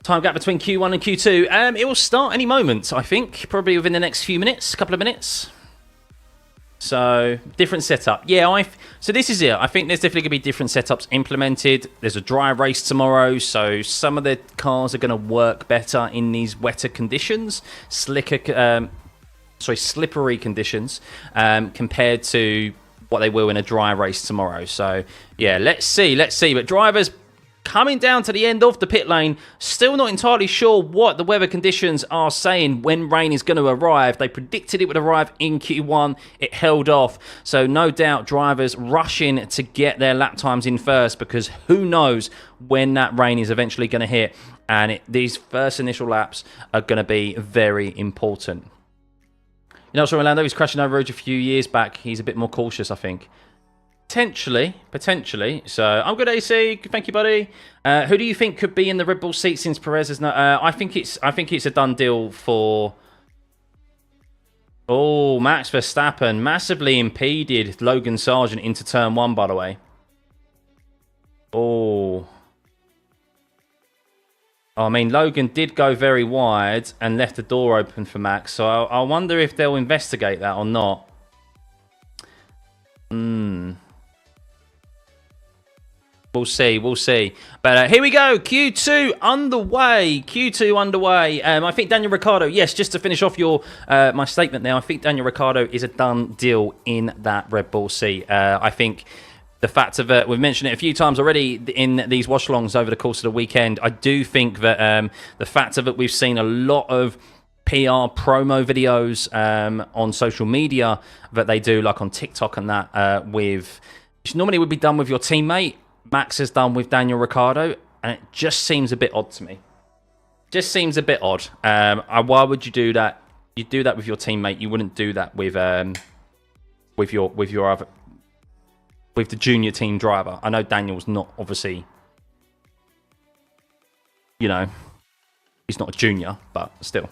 Time gap between Q1 and Q2. It will start any moment, I think. Probably within the next few minutes, couple of minutes. So, different setup. Yeah, so this is it. I think there's definitely going to be different setups implemented. There's a dry race tomorrow, so some of the cars are going to work better in these wetter conditions. Slippery conditions compared to what they will in a dry race tomorrow. So yeah, let's see. But drivers coming down to the end of the pit lane, still not entirely sure what the weather conditions are saying when rain is going to arrive. They predicted it would arrive in Q1. It held off. So no doubt drivers rushing to get their lap times in first, because who knows when that rain is eventually going to hit. And these first initial laps are going to be very important. You know, so Orlando, he's crashing over Rouge a few years back. He's a bit more cautious, I think. Potentially. So I'm good, AC. Thank you, buddy. Who do you think could be in the Red Bull seat since Perez is not? I think it's a done deal for Oh, Max Verstappen massively impeded Logan Sargent into turn 1, by the way. Oh. I mean, Logan did go very wide and left the door open for Max, so I wonder if they'll investigate that or not. We'll see, we'll see. But here we go, Q2 underway. Q2 underway. I think Daniel Ricciardo, yes, just to finish off your my statement there, I think Daniel Ricciardo is a done deal in that Red Bull seat. I think the fact of it, we've mentioned it a few times already in these watch-alongs over the course of the weekend. I do think that the fact of it, we've seen a lot of PR promo videos on social media that they do, like on TikTok and that, which normally would be done with your teammate. Max has done with Daniel Ricciardo, and it just seems a bit odd to me. Just seems a bit odd. Why would you do that? You'd do that with your teammate. You wouldn't do that with the junior team driver. I know Daniel's not, obviously, you know, he's not a junior, but still.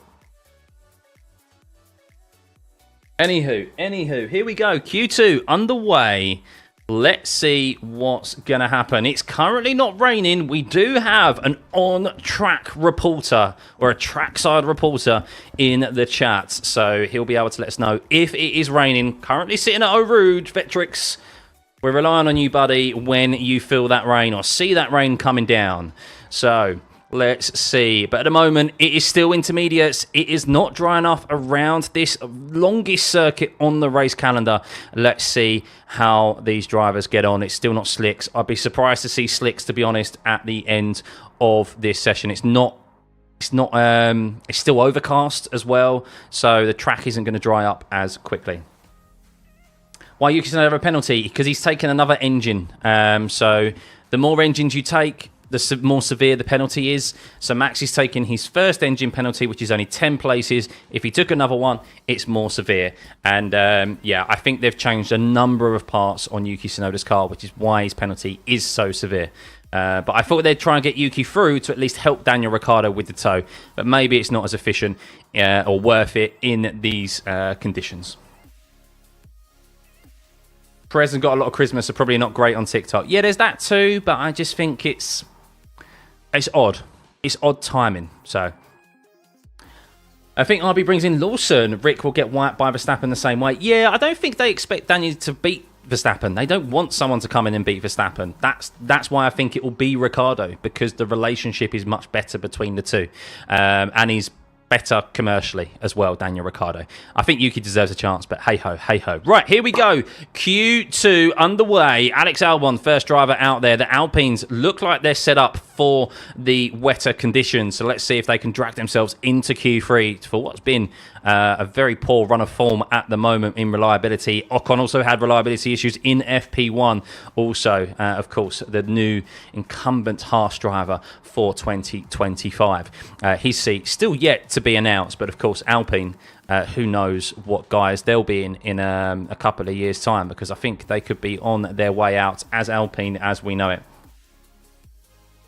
Anywho, here we go. Q2 underway. Let's see what's going to happen. It's currently not raining. We do have an on-track reporter or a trackside reporter in the chat. So he'll be able to let us know if it is raining. Currently sitting at Eau Rouge, Vectrix. We're relying on you, buddy, when you feel that rain or see that rain coming down. So let's see. But at the moment, it is still intermediates. It is not dry enough around this longest circuit on the race calendar. Let's see how these drivers get on. It's still not slicks. I'd be surprised to see slicks, to be honest, at the end of this session. It's still overcast as well, so the track isn't going to dry up as quickly. Why Yuki Tsunoda have a penalty? Because he's taken another engine. So the more engines you take, the more severe the penalty is. So Max is taking his first engine penalty, which is only 10 places. If he took another one, it's more severe. And yeah, I think they've changed a number of parts on Yuki Tsunoda's car, which is why his penalty is so severe. But I thought they'd try and get Yuki through to at least help Daniel Ricciardo with the tow. But maybe it's not as efficient or worth it in these conditions. Perez has got a lot of charisma, so probably not great on TikTok. Yeah, there's that too, but I just think it's odd. It's odd timing, so. I think RB brings in Lawson. Rick will get wiped by Verstappen the same way. Yeah, I don't think they expect Daniel to beat Verstappen. They don't want someone to come in and beat Verstappen. That's why I think it will be Ricciardo, because the relationship is much better between the two. And he's better commercially as well, Daniel Ricciardo. I think Yuki deserves a chance, but hey-ho, hey-ho. Right, here we go. Q2 underway. Alex Albon, first driver out there. The Alpines look like they're set up for the wetter conditions, so let's see if they can drag themselves into Q3 for what's been a very poor run of form at the moment in reliability. Ocon also had reliability issues in FP1. Also, of course, the new incumbent Haas driver for 2025. His seat still yet to be announced, but of course, Alpine, who knows what guys they'll be in a couple of years' time, because I think they could be on their way out as Alpine as we know it.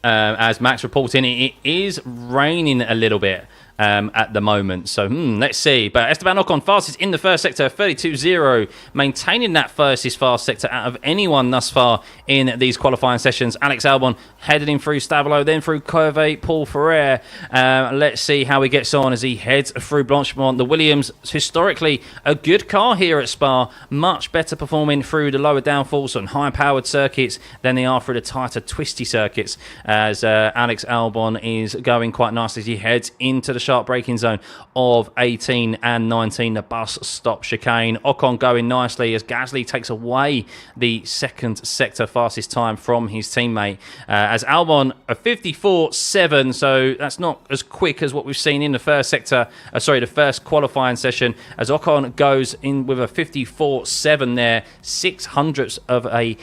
As Max reporting, it is raining a little bit at the moment. So let's see. But Esteban Ocon fastest in the first sector, 32.0, maintaining that fastest fast sector out of anyone thus far in these qualifying sessions. Alex Albon headed in through Stabilo, then through Curve, Paul Ferrer. Let's see how he gets on as he heads through Blanchimont. The Williams, historically a good car here at Spa, much better performing through the lower downforce on high-powered circuits than they are through the tighter, twisty circuits, as Alex Albon is going quite nicely as he heads into the sharp braking zone of 18 and 19, the bus stop chicane. Ocon going nicely as Gasly takes away the second sector fastest time from his teammate, as Albon a 54.7, so that's not as quick as what we've seen in the first sector, the first qualifying session, as Ocon goes in with a 54.7 there, 600ths of a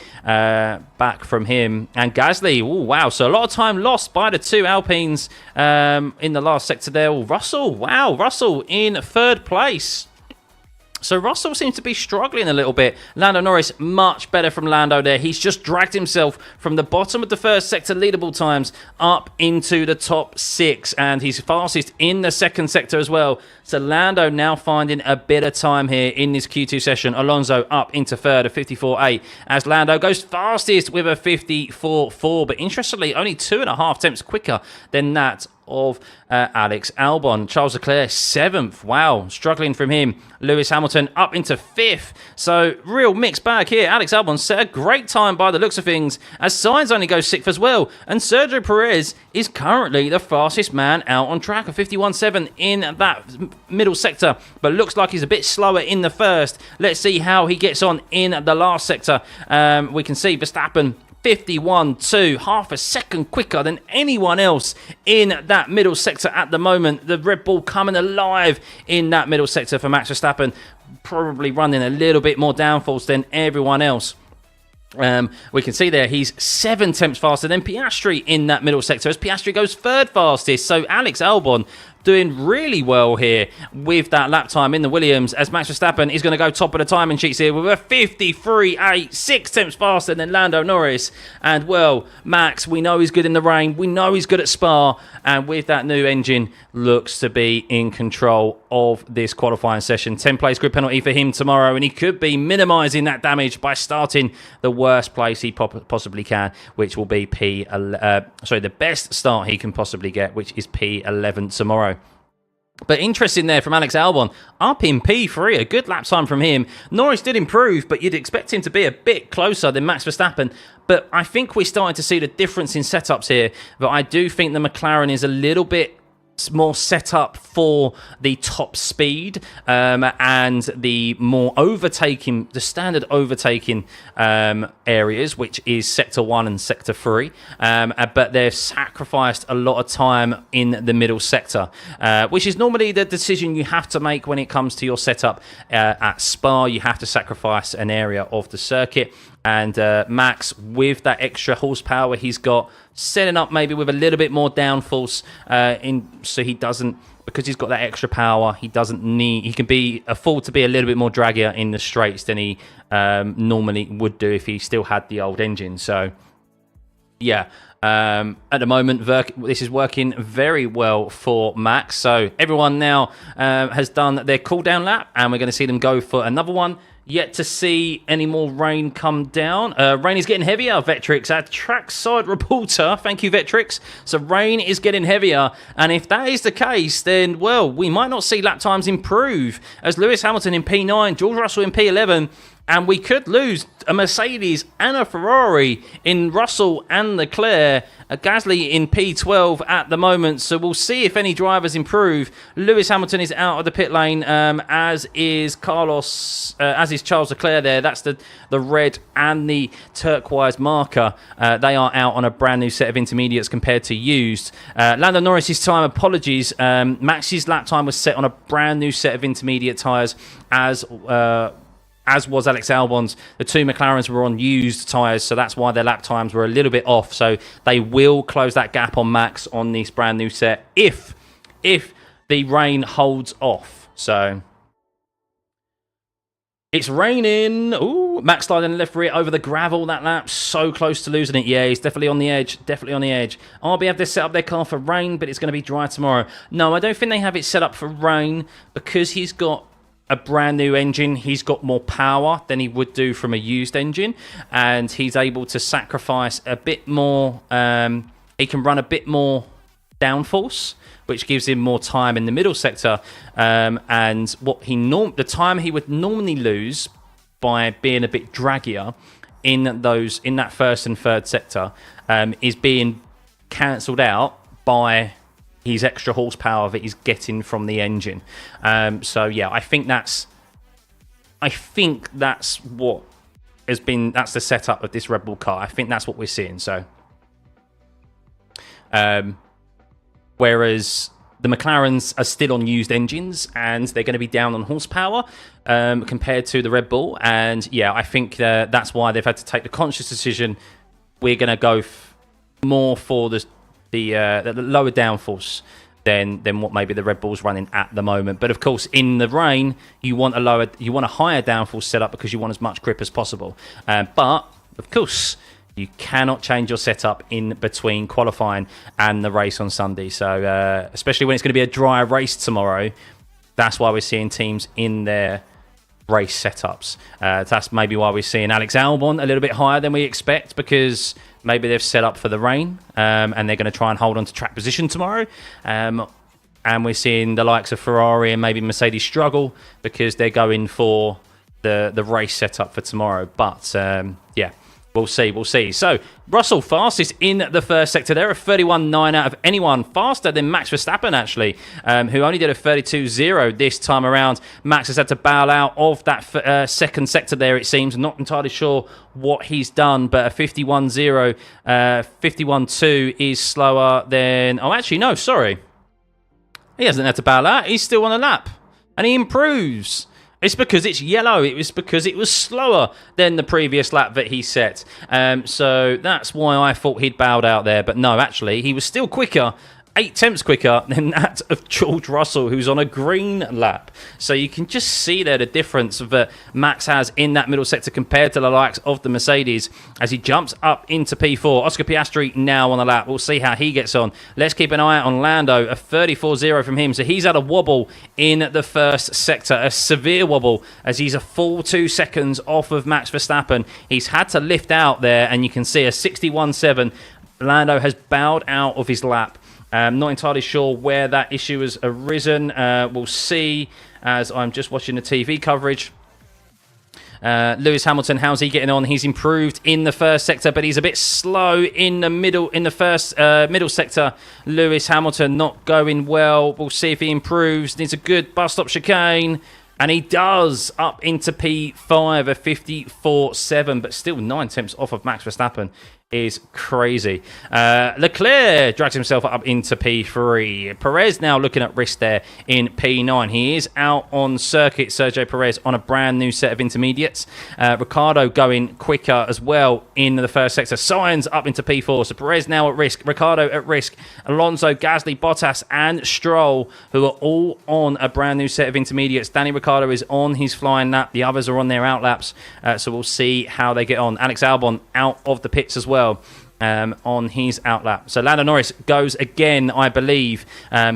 back from him. And Gasly, oh wow, so a lot of time lost by the two Alpines in the last sector there. Russell, wow, Russell in third place. So Russell seems to be struggling a little bit. Lando Norris, much better from Lando there. He's just dragged himself from the bottom of the first sector leaderboard times up into the top 6. And he's fastest in the second sector as well. So Lando now finding a bit of time here in this Q2 session. Alonso up into third, a 54.8. As Lando goes fastest with a 54.4. But interestingly, only 2.5 tenths quicker than that of Alex Albon. Charles Leclerc 7th. Wow, struggling from him. Lewis Hamilton up into 5th. So real mixed bag here. Alex Albon set a great time by the looks of things, as Sainz only goes 6th as well. And Sergio Perez is currently the fastest man out on track, a 51.7 in that middle sector, but looks like he's a bit slower in the first. Let's see how he gets on in the last sector. We can see Verstappen 51.2, half a second quicker than anyone else in that middle sector at the moment. The Red Bull coming alive in that middle sector for Max Verstappen, probably running a little bit more downforce than everyone else. We can see there he's 7 tenths faster than Piastri in that middle sector, as Piastri goes third fastest. So Alex Albon doing really well here with that lap time in the Williams, as Max Verstappen is going to go top of the timing sheets here with a 53.8, 6 tenths faster than Lando Norris. And well, Max, we know he's good in the rain, we know he's good at Spa, and with that new engine, looks to be in control of this qualifying session. 10 place grid penalty for him tomorrow, and he could be minimising that damage by starting the worst place he possibly can, which will be the best start he can possibly get, which is P11 tomorrow. But interesting there from Alex Albon, up in P3, a good lap time from him. Norris did improve, but you'd expect him to be a bit closer than Max Verstappen. But I think we're starting to see the difference in setups here. But I do think the McLaren is a little bit more set up for the top speed and the more overtaking, the standard overtaking areas, which is sector 1 and sector 3, but they've sacrificed a lot of time in the middle sector, which is normally the decision you have to make when it comes to your setup at Spa. You have to sacrifice an area of the circuit. And Max, with that extra horsepower he's got, setting up maybe with a little bit more downforce, so he doesn't, because he's got that extra power, he can afford to be a little bit more draggier in the straights than he normally would do if he still had the old engine. So yeah, at the moment, this is working very well for Max. So everyone now has done their cool down lap, and we're going to see them go for another one. Yet to see any more rain come down. Rain is getting heavier, Vectrix, our trackside reporter. Thank you, Vectrix. So rain is getting heavier. And if that is the case, then, well, we might not see lap times improve, as Lewis Hamilton in P9, George Russell in P11, and we could lose a Mercedes and a Ferrari in Russell and Leclerc, a Gasly in P12 at the moment. So we'll see if any drivers improve. Lewis Hamilton is out of the pit lane, as is Charles Leclerc there. That's the red and the turquoise marker. They are out on a brand new set of intermediates compared to used. Lando Norris's time, apologies. Max's lap time was set on a brand new set of intermediate tyres, as was Alex Albon's. The two McLarens were on used tyres, so that's why their lap times were a little bit off. So they will close that gap on Max on this brand new set if the rain holds off. So it's raining. Ooh, Max sliding left rear over the gravel that lap. So close to losing it. Yeah, he's definitely on the edge. Definitely on the edge. RB have this set up their car for rain, but it's going to be dry tomorrow. No, I don't think they have it set up for rain, because he's got a brand new engine. He's got more power than he would do from a used engine, and he's able to sacrifice a bit more. He can run a bit more downforce, which gives him more time in the middle sector, and what the time he would normally lose by being a bit draggier in that first and third sector is being cancelled out by his extra horsepower that he's getting from the engine. So yeah, I think that's what has been. That's the setup of this Red Bull car. I think that's what we're seeing. So, whereas the McLarens are still on used engines and they're going to be down on horsepower compared to the Red Bull. And yeah, I think that's why they've had to take the conscious decision. We're going to go more for the lower downforce than what maybe the Red Bull's running at the moment. But of course, in the rain, you want a higher downforce setup because you want as much grip as possible. But of course, you cannot change your setup in between qualifying and the race on Sunday. So especially when it's going to be a dry race tomorrow, that's why we're seeing teams in their race setups. That's maybe why we're seeing Alex Albon a little bit higher than we expect, because maybe they've set up for the rain and they're going to try and hold on to track position tomorrow. And we're seeing the likes of Ferrari and maybe Mercedes struggle because they're going for the race setup for tomorrow. But yeah, we'll see. So Russell fastest in the first sector there, a 31.9 out of anyone, faster than Max Verstappen actually, who only did a 32.0 this time around. Max has had to bow out of that second sector there, it seems. Not entirely sure what he's done, but a 51.0, 51.2 is slower than... Oh, actually, no, sorry. He hasn't had to bow out. He's still on a lap, and he improves. It's because it's yellow. It was because it was slower than the previous lap that he set. So that's why I thought he'd bowed out there. But no, actually, he was still quicker, 8 tenths quicker than that of George Russell, who's on a green lap. So you can just see there the difference that Max has in that middle sector compared to the likes of the Mercedes as he jumps up into P4. Oscar Piastri now on the lap. We'll see how he gets on. Let's keep an eye on Lando, a 34.0 from him. So he's had a wobble in the first sector, a severe wobble, as he's a full 2 seconds off of Max Verstappen. He's had to lift out there, and you can see a 61.7. Lando has bowed out of his lap. Not entirely sure where that issue has arisen. We'll see as I'm just watching the TV coverage. Lewis Hamilton, how's he getting on? He's improved in the first sector, but he's a bit slow in the middle. In the first middle sector, Lewis Hamilton not going well. We'll see if he improves. Needs a good bus stop chicane. And he does, up into P5, a 54.7, but still 9 tenths off of Max Verstappen. Is crazy. Leclerc drags himself up into P3. Perez now looking at risk there in P9. He is out on circuit, Sergio Perez, on a brand new set of intermediates. Ricciardo going quicker as well in the first sector. Sainz up into P4. So Perez now at risk. Ricciardo at risk. Alonso, Gasly, Bottas and Stroll, who are all on a brand new set of intermediates. Danny Ricciardo is on his flying lap. The others are on their out laps. So we'll see how they get on. Alex Albon out of the pits as well. On his outlap. So Lando Norris goes again, I believe.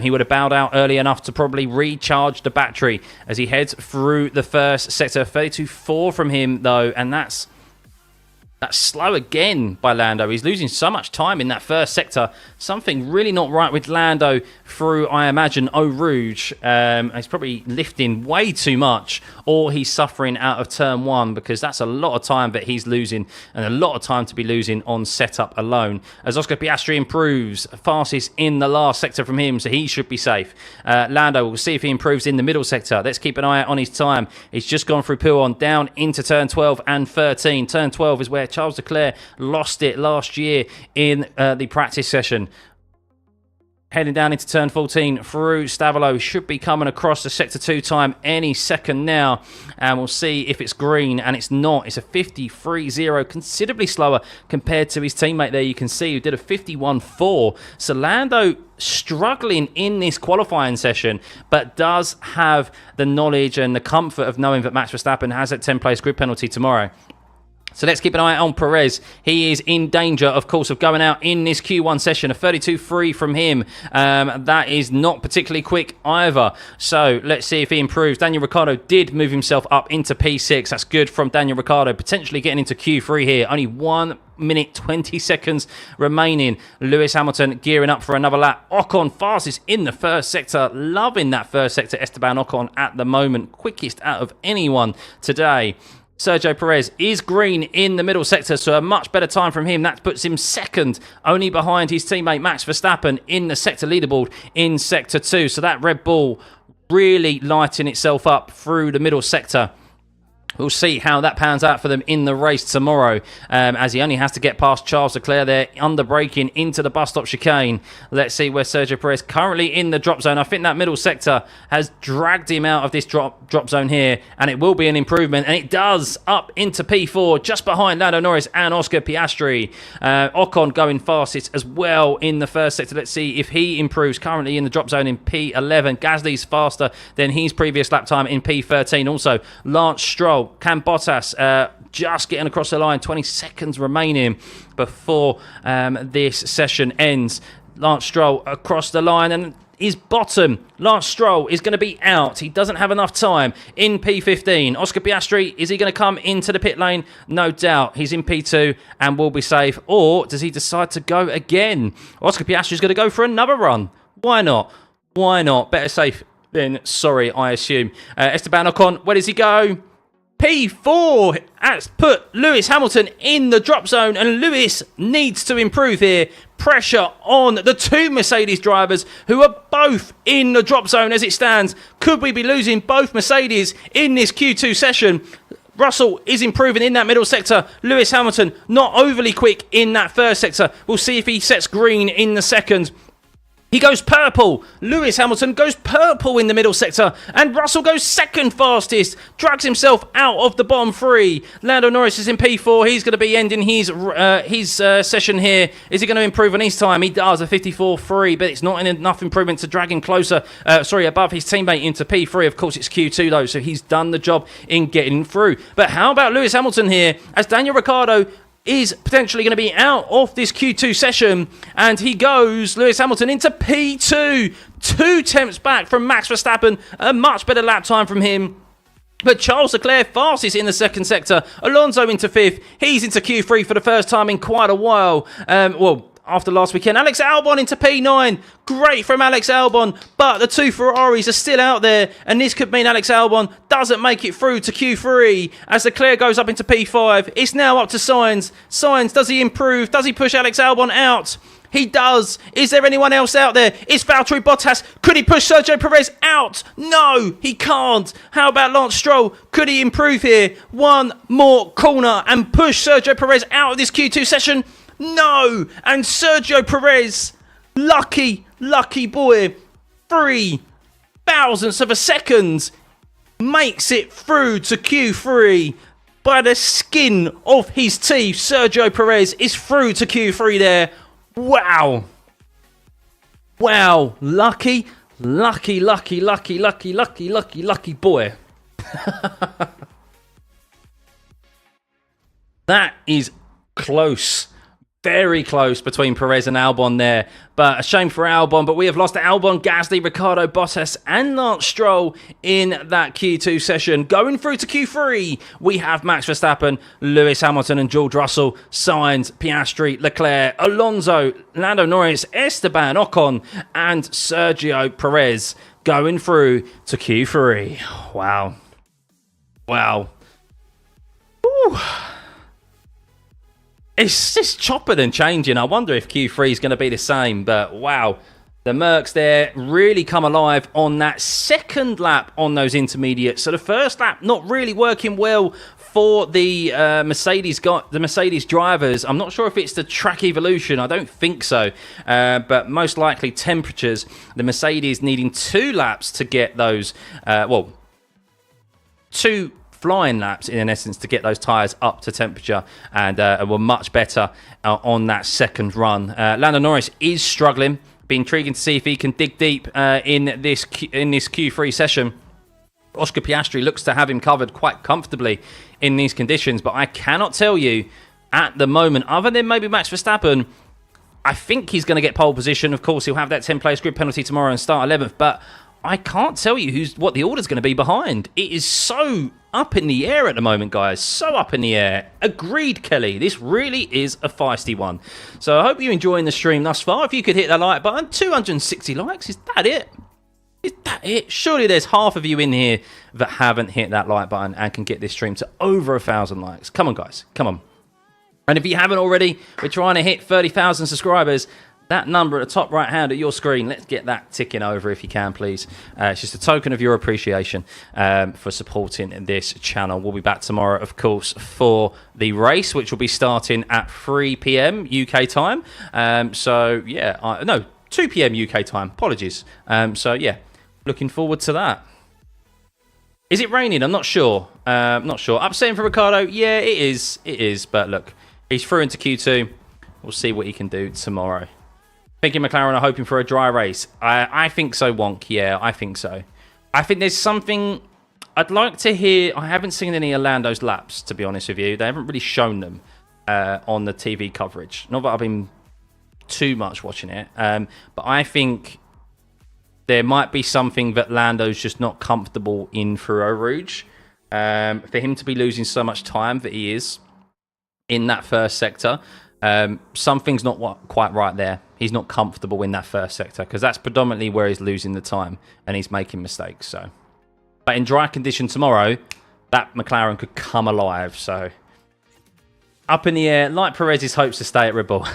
He would have bowed out early enough to probably recharge the battery as he heads through the first sector. 32.4 from him, though, and that's slow again by Lando. He's losing so much time in that first sector. Something really not right with Lando through, I imagine, Eau Rouge. He's probably lifting way too much, or he's suffering out of turn 1, because that's a lot of time that he's losing, and a lot of time to be losing on setup alone. As Oscar Piastri improves, fastest in the last sector from him, so he should be safe. Lando, we'll see if he improves in the middle sector. Let's keep an eye out on his time. He's just gone through Pouillon down into turn 12 and 13. Turn 12 is where Charles Leclerc lost it last year in the practice session. Heading down into turn 14 through Stavolo. Should be coming across the sector 2 time any second now. And we'll see if it's green. And it's not. It's a 53.0. Considerably slower compared to his teammate there. You can see who did a 51.4. So Lando struggling in this qualifying session, but does have the knowledge and the comfort of knowing that Max Verstappen has that 10 place grid penalty tomorrow. So let's keep an eye on Perez. He is in danger, of course, of going out in this Q1 session. A 32.3 from him. That is not particularly quick either. So let's see if he improves. Daniel Ricciardo did move himself up into P6. That's good from Daniel Ricciardo. Potentially getting into Q3 here. Only 1 minute 20 seconds remaining. Lewis Hamilton gearing up for another lap. Ocon fastest in the first sector. Loving that first sector. Esteban Ocon at the moment. Quickest out of anyone today. Sergio Perez is green in the middle sector, so a much better time from him. That puts him second, only behind his teammate Max Verstappen in the sector leaderboard in sector 2. So that Red Bull really lighting itself up through the middle sector. We'll see how that pans out for them in the race tomorrow, as he only has to get past Charles Leclerc there, under braking into the bus stop chicane. Let's see where Sergio Perez currently in the drop zone. I think that middle sector has dragged him out of this drop zone here, and it will be an improvement, and it does, up into P4, just behind Lando Norris and Oscar Piastri. Ocon going fastest as well in the first sector. Let's see if he improves. Currently in the drop zone in P11. Gasly's faster than his previous lap time in P13. Also, Lance Stroll, Cam Bottas just getting across the line. 20 seconds remaining before this session ends. Lance Stroll across the line and is bottom. Lance Stroll is going to be out. He doesn't have enough time in P15. Oscar Piastri, is he going to come into the pit lane? No doubt. He's in P2 and will be safe. Or does he decide to go again? Oscar Piastri is going to go for another run. Why not? Why not? Better safe than sorry, I assume. Esteban Ocon, where does he go? P4 has put Lewis Hamilton in the drop zone, and Lewis needs to improve here. Pressure on the two Mercedes drivers who are both in the drop zone as it stands. Could we be losing both Mercedes in this Q2 session? Russell is improving in that middle sector. Lewis Hamilton not overly quick in that first sector. We'll see if he sets green in the second. He goes purple. Lewis Hamilton goes purple in the middle sector. And Russell goes second fastest. Drags himself out of the bottom three. Lando Norris is in P4. He's going to be ending his session here. Is he going to improve on his time? He does, a 54.3, but it's not enough improvement to drag him closer, above his teammate into P3. Of course, it's Q2 though, so he's done the job in getting through. But how about Lewis Hamilton here? As Daniel Ricciardo is potentially going to be out of this Q2 session, and he goes, Lewis Hamilton, into P2. 2 tenths back from Max Verstappen. A much better lap time from him. But Charles Leclerc fastest in the second sector. Alonso into 5th. He's into Q3 for the first time in quite a while. After last weekend. Alex Albon into P9. Great from Alex Albon, but the two Ferraris are still out there, and this could mean Alex Albon doesn't make it through to Q3 as Leclerc goes up into P5. It's now up to Sainz. Sainz, does he improve? Does he push Alex Albon out? He does. Is there anyone else out there? It's Valtteri Bottas. Could he push Sergio Perez out? No, he can't. How about Lance Stroll? Could he improve here? One more corner and push Sergio Perez out of this Q2 session? No. And Sergio Perez, lucky boy, 3 thousandths of a second, makes it through to Q3 by the skin of his teeth. Sergio Perez is through to Q3 there. Wow. Lucky boy. That is close. Very close between Perez and Albon there. But a shame for Albon. But we have lost Albon, Gasly, Ricciardo, Bottas and Lance Stroll in that Q2 session. Going through to Q3, we have Max Verstappen, Lewis Hamilton and George Russell, Sainz, Piastri, Leclerc, Alonso, Lando Norris, Esteban Ocon and Sergio Perez going through to Q3. Wow. Woo. It's just chopping and changing. I wonder if Q3 is going to be the same. But wow, the Mercs there really come alive on that second lap on those intermediates. So the first lap not really working well for the Mercedes drivers. I'm not sure if it's the track evolution. I don't think so. But most likely temperatures. The Mercedes needing 2 laps to get those, 2 flying laps in essence to get those tyres up to temperature, and were much better on that second run. Lando Norris is struggling. Be intriguing to see if he can dig deep in this Q3 session. Oscar Piastri looks to have him covered quite comfortably in these conditions, but I cannot tell you at the moment, other than maybe Max Verstappen, I think he's going to get pole position. Of course, he'll have that 10-place grid penalty tomorrow and start 11th, but I can't tell you what the order's going to be behind. It is so up in the air at the moment, guys. So up in the air. Agreed, Kelly. This really is a feisty one. So I hope you're enjoying the stream thus far. If you could hit that like button, 260 likes. Is that it? Is that it? Surely there's half of you in here that haven't hit that like button and can get this stream to over 1,000 likes. Come on, guys. Come on. And if you haven't already, we're trying to hit 30,000 subscribers. that number at the top right hand of your screen. Let's get that ticking over if you can, please. It's just a token of your appreciation for supporting this channel. We'll be back tomorrow, of course, for the race, which will be starting at 3 p.m. UK time. So, yeah, no, 2 p.m. UK time. Apologies. So, yeah, looking forward to that. Is it raining? I'm not sure. Not sure. Upsetting for Ricardo? Yeah, it is. It is. But look, he's through into Q2. We'll see what he can do tomorrow. Thinking McLaren are hoping for a dry race. I think so, Wonk. Yeah, I think so. I think there's something I'd like to hear. I haven't seen any of Lando's laps, to be honest with you. They haven't really shown them on the TV coverage. Not that I've been too much watching it. But I think there might be something that Lando's just not comfortable in for Eau Rouge. For him to be losing so much time that he is in that first sector. Something's not quite right there. He's not comfortable in that first sector because that's predominantly where he's losing the time and he's making mistakes. So, but in dry condition tomorrow, that McLaren could come alive. So, up in the air, like Perez's hopes to stay at Red Bull.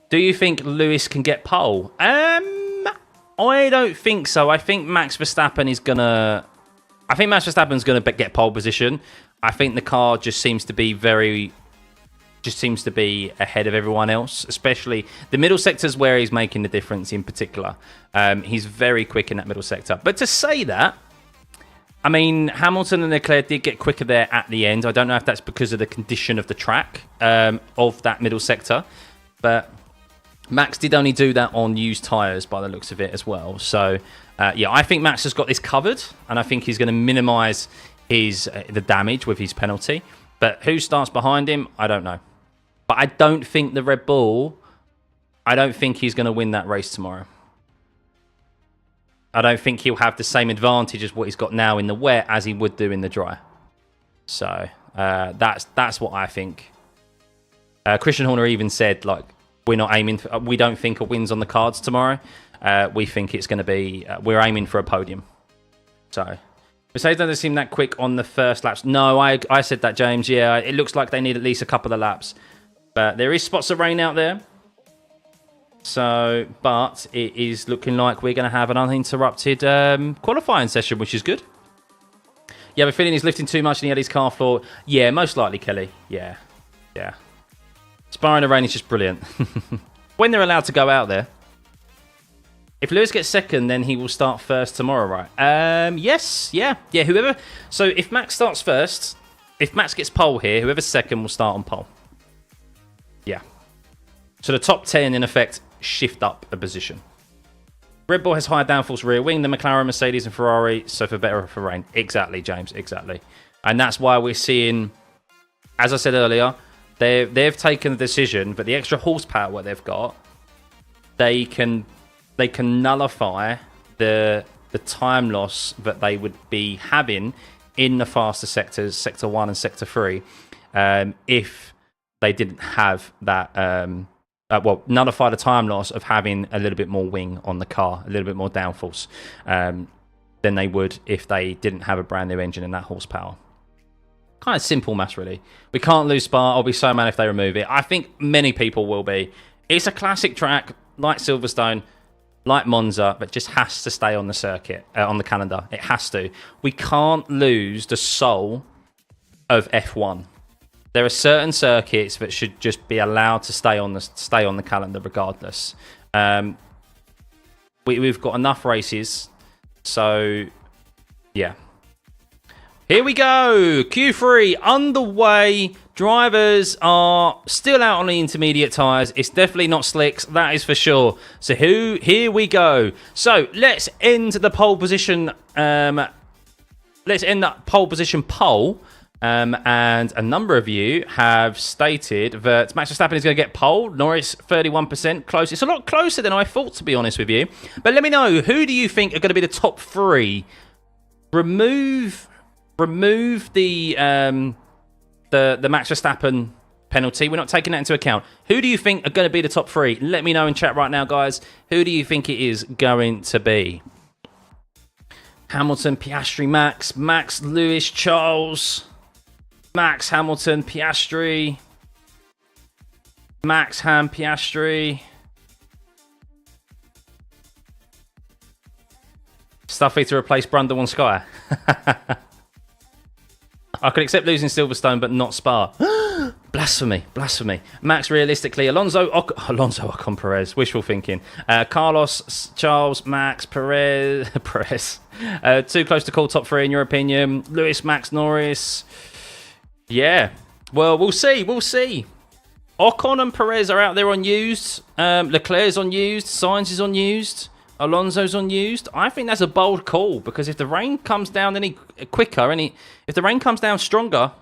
Do you think Lewis can get pole? I don't think so. I think Max Verstappen's gonna get pole position. I think the car just seems to be ahead of everyone else, especially the middle sectors where he's making the difference in particular. He's very quick in that middle sector. But to say that, I mean, Hamilton and Leclerc did get quicker there at the end. I don't know if that's because of the condition of the track of that middle sector, but Max did only do that on used tyres by the looks of it as well. So, yeah, I think Max has got this covered, and I think he's going to minimise the damage with his penalty. But who starts behind him, I don't know. But I don't think the Red Bull, I don't think he's going to win that race tomorrow. I don't think he'll have the same advantage as what he's got now in the wet as he would do in the dry. So that's what I think. Christian Horner even said, like, we don't think a win's on the cards tomorrow. We think it's going to be, we're aiming for a podium. So Mercedes doesn't seem that quick on the first laps. No, I said that, James. Yeah, it looks like they need at least a couple of laps. But there is spots of rain out there. So, but it is looking like we're going to have an uninterrupted qualifying session, which is good. You have a feeling he's lifting too much and he had his car floor? Yeah, most likely, Kelly. Yeah. Sparring the rain is just brilliant. When they're allowed to go out there. If Lewis gets second, then he will start first tomorrow, right? Yes, yeah, whoever. So if Max starts first, if Max gets pole here, whoever's second will start on pole. Yeah. So the top 10, in effect, shift up a position. Red Bull has higher downforce rear wing than McLaren, Mercedes, and Ferrari, so for better or for rain. Exactly, James, exactly. And that's why we're seeing, as I said earlier, they've taken the decision, but the extra horsepower they've got, they can nullify the time loss that they would be having in the faster sectors, Sector 1 and Sector 3, if they didn't have that, nullify the time loss of having a little bit more wing on the car, a little bit more downforce, than they would if they didn't have a brand new engine and that horsepower. Kind of simple maths, really. We can't lose Spa. I'll be so mad if they remove it. I think many people will be. It's a classic track, like Silverstone, like Monza, but just has to stay on the circuit, on the calendar. It has to. We can't lose the soul of F1. There are certain circuits that should just be allowed to stay on the calendar regardless. We've got enough races, so yeah. Here we go. Q3 underway. Drivers are still out on the intermediate tyres. It's definitely not slicks, that is for sure. So here we go. So let's end the pole position. Let's end that pole position poll. And a number of you have stated that Max Verstappen is going to get pole. Norris 31% close. It's a lot closer than I thought, to be honest with you. But let me know, who do you think are going to be the top three? Remove the Max Verstappen penalty. We're not taking that into account. Who do you think are going to be the top three? Let me know in chat right now, guys. Who do you think it is going to be? Hamilton, Piastri, Max, Lewis, Charles, Max, Hamilton, Piastri. Max, Ham, Piastri. Stuffeyy to replace Brundle on Sky. I could accept losing Silverstone, but not Spa. Blasphemy, blasphemy. Max, realistically, Alonso Ocon, Perez. Wishful thinking. Carlos, Charles, Max, Perez. Too close to call top 3 in your opinion. Lewis, Max, Norris. Yeah. Well, we'll see. We'll see. Ocon and Perez are out there unused. Leclerc's unused. Sainz is unused. Alonso's unused. I think that's a bold call because if the rain comes down any quicker, if the rain comes down stronger,